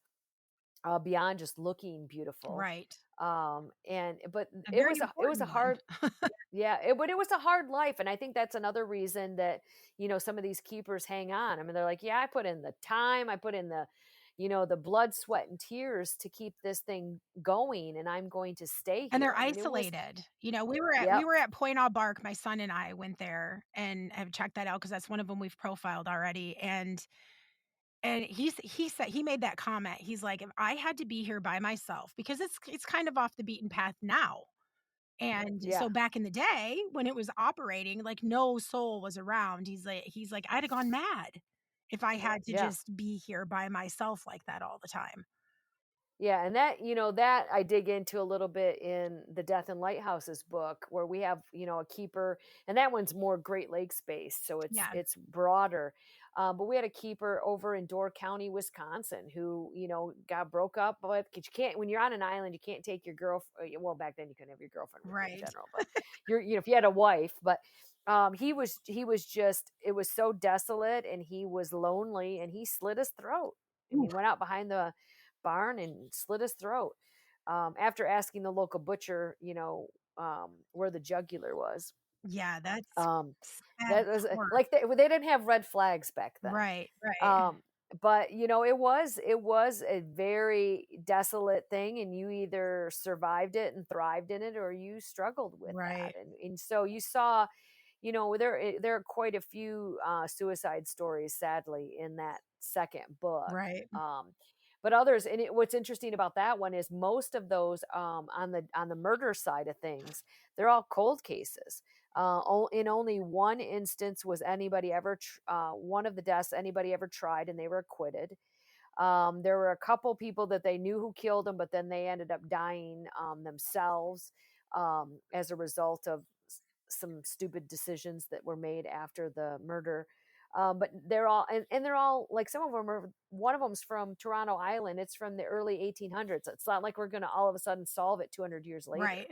B: beyond just looking beautiful.
A: Right.
B: And but
A: A very
B: it was a
A: important one.
B: hard, yeah, but it was a hard life, and I think that's another reason that, some of these keepers hang on. I mean, they're like, "Yeah, I put in the time, I put in the, the blood, sweat, and tears to keep this thing going, and I'm going to stay
A: And
B: here."
A: they're
B: I mean, it was,
A: isolated. We
B: yep,
A: were at Point Au Bark, my son and I went there and have checked that out because that's one of them we've profiled already, and he said he made that comment. He's like, "If I had to be here by myself," because it's kind of off the beaten path now, and
B: yeah,
A: so back in the day when it was operating, like, no soul was around. He's like, "I'd have gone mad if I had to
B: yeah.
A: just be here by myself like that all the time."
B: Yeah, and that, that I dig into a little bit in the Death and Lighthouses book, where we have, a keeper, and that one's more Great Lakes based, so
A: Yeah,
B: it's broader. But we had a keeper over in Door County, Wisconsin, who, got broke up with. 'Cause you can't, when you're on an island, you can't take your girl. Well, back then you couldn't have your girlfriend with you in
A: right.
B: general, but if you had a wife, but he was just, it was so desolate, and he was lonely, and he slit his throat. I mean,
A: Oof.
B: went out behind the barn and slit his throat, after asking the local butcher, where the jugular was.
A: Yeah,
B: Um, that
A: that's
B: was
A: horror.
B: like they didn't have red flags back then.
A: Right, right,
B: Um, but it was a very desolate thing, and you either survived it and thrived in it, or you struggled with that.
A: right,
B: And so you saw, there are quite a few suicide stories, sadly, in that second book.
A: right,
B: Um, but others, and what's interesting about that one is most of those, on the murder side of things, they're all cold cases. In only one instance was anybody ever one of the deaths anybody ever tried, and they were acquitted. There were a couple people that they knew who killed them, but then they ended up dying themselves, as a result of some stupid decisions that were made after the murder. But they're all, and they're all like, some of them are, one of them's from Toronto Island. It's from the early 1800s. It's not like we're going to all of a sudden solve it 200 years later.
A: right,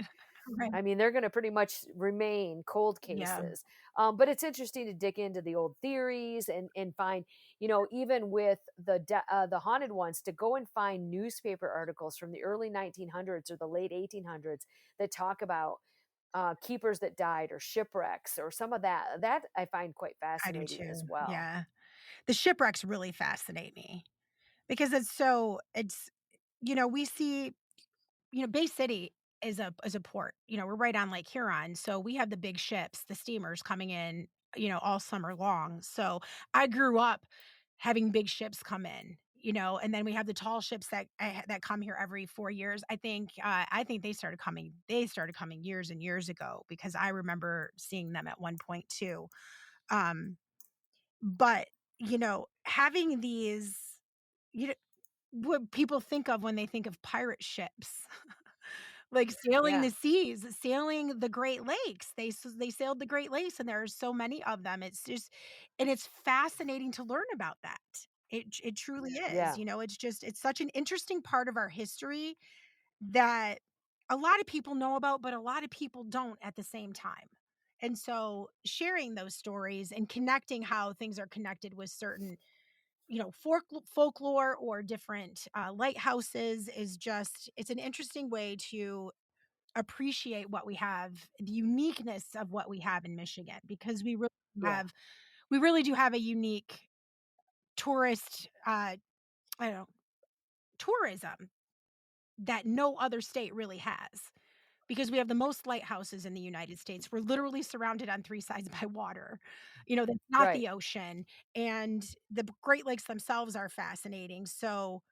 A: right.
B: I mean, they're going to pretty much remain cold
A: Yeah,
B: cases. But it's interesting to dig into the old theories, and find, even with the haunted ones, to go and find newspaper articles from the early 1900s or the late 1800s that talk about keepers that died, or shipwrecks, or some of that. That I find quite
A: I do
B: fascinating
A: too,
B: as well.
A: yeah. The shipwrecks really fascinate me because we see Bay City is a port. We're right on Lake Huron, so we have the big ships, the steamers coming in, all summer long. So I grew up having big ships come in, and then we have the tall ships that come here every 4 years. I think they started coming years and years ago because I remember seeing them at one point too. Um, but, having these, you know, what people think of when they think of pirate ships. Like sailing the
B: Yeah,
A: seas, sailing the Great Lakes. They sailed the Great Lakes, and there are so many of them. It's fascinating to learn about that. It truly is,
B: yeah.
A: it's such an interesting part of our history that a lot of people know about, but a lot of people don't at the same time. And so sharing those stories and connecting how things are connected with certain, folklore or different lighthouses it's an interesting way to appreciate what we have, the uniqueness of what we have in Michigan, because
B: Yeah,
A: have we really do have a unique tourist, I don't know, tourism that no other state really has. Because we have the most lighthouses in the United States. We're literally surrounded on 3 sides by water. That's not
B: right.
A: the ocean, and the Great Lakes themselves are fascinating. So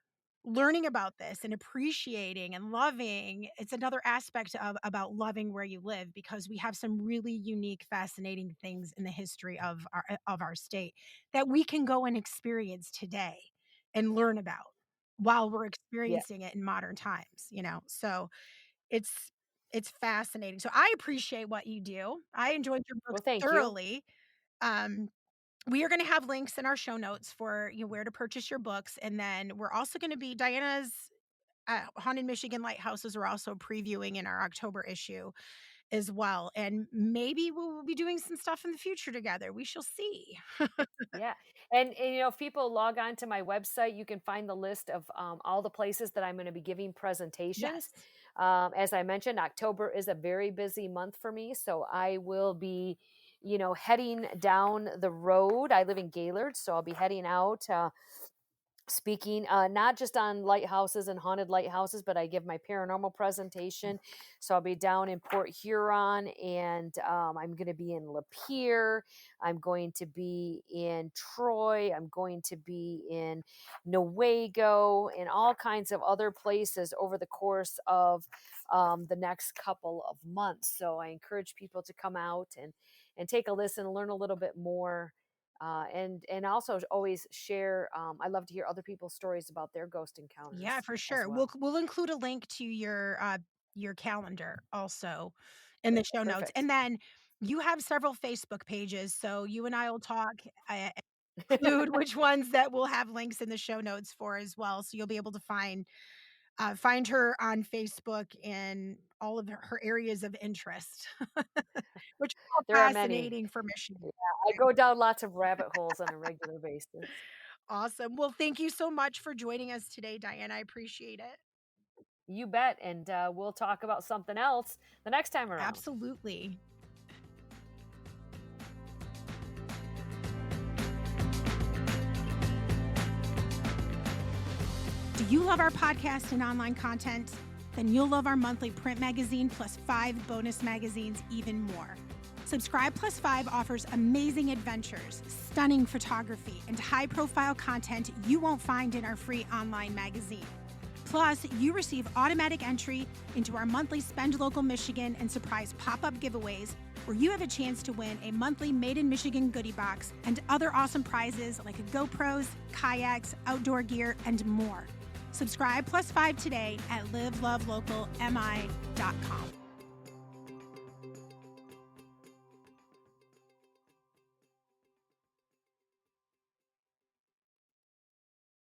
A: learning about this and appreciating and loving, it's another aspect of about loving where you live because we have some really unique, fascinating things in the history of our state that we can go and experience today and learn about while we're
B: Yeah.
A: experiencing it in modern times. So it's it's fascinating. So I appreciate what you do. I enjoyed your
B: Well,
A: books
B: thank you.
A: thoroughly. Um, we are gonna have links in our show notes for, where to purchase your books, and then we're also gonna be Diana's, Haunted Michigan Lighthouses are also previewing in our October issue as well, and maybe we will be doing some stuff in the future together. We shall see.
B: Yeah. if people log on to my website, you can find the list of all the places that I'm going to be giving presentations.
A: Yes.
B: As I mentioned, October is a very busy month for me, so I will be, heading down the road. I live in Gaylord, so I'll be heading out. Speaking not just on lighthouses and haunted lighthouses, but I give my paranormal presentation. So I'll be down in Port Huron, and I'm going to be in Lapeer. I'm going to be in Troy. I'm going to be in Newaygo and all kinds of other places over the course of the next couple of months. So I encourage people to come out and take a listen, learn a little bit more, and also always share. I love to hear other people's stories about their ghost
A: Yeah,
B: encounters
A: for
B: as
A: sure. We'll
B: well.
A: we'll include a link to your calendar also in the show notes.
B: Perfect.
A: And then you have several Facebook pages, so you and I will talk, include which ones that we'll have links in the show notes for as well. So you'll be able to find her on Facebook in all of her areas of interest, which is all
B: There are many.
A: fascinating for Michigan.
B: Yeah, I go down lots of rabbit holes on a regular basis.
A: Awesome. Well, thank you so much for joining us today, Diane. I appreciate it.
B: You bet. And we'll talk about something else the next time around.
A: Absolutely. Do you love our podcast and online content? Then you'll love our monthly print magazine plus 5 bonus magazines even more. Subscribe Plus 5 offers amazing adventures, stunning photography, and high-profile content you won't find in our free online magazine. Plus, you receive automatic entry into our monthly Spend Local Michigan and surprise pop-up giveaways, where you have a chance to win a monthly Made in Michigan goodie box and other awesome prizes like GoPros, kayaks, outdoor gear, and more. Subscribe Plus 5 today at livelovelocalmi.com.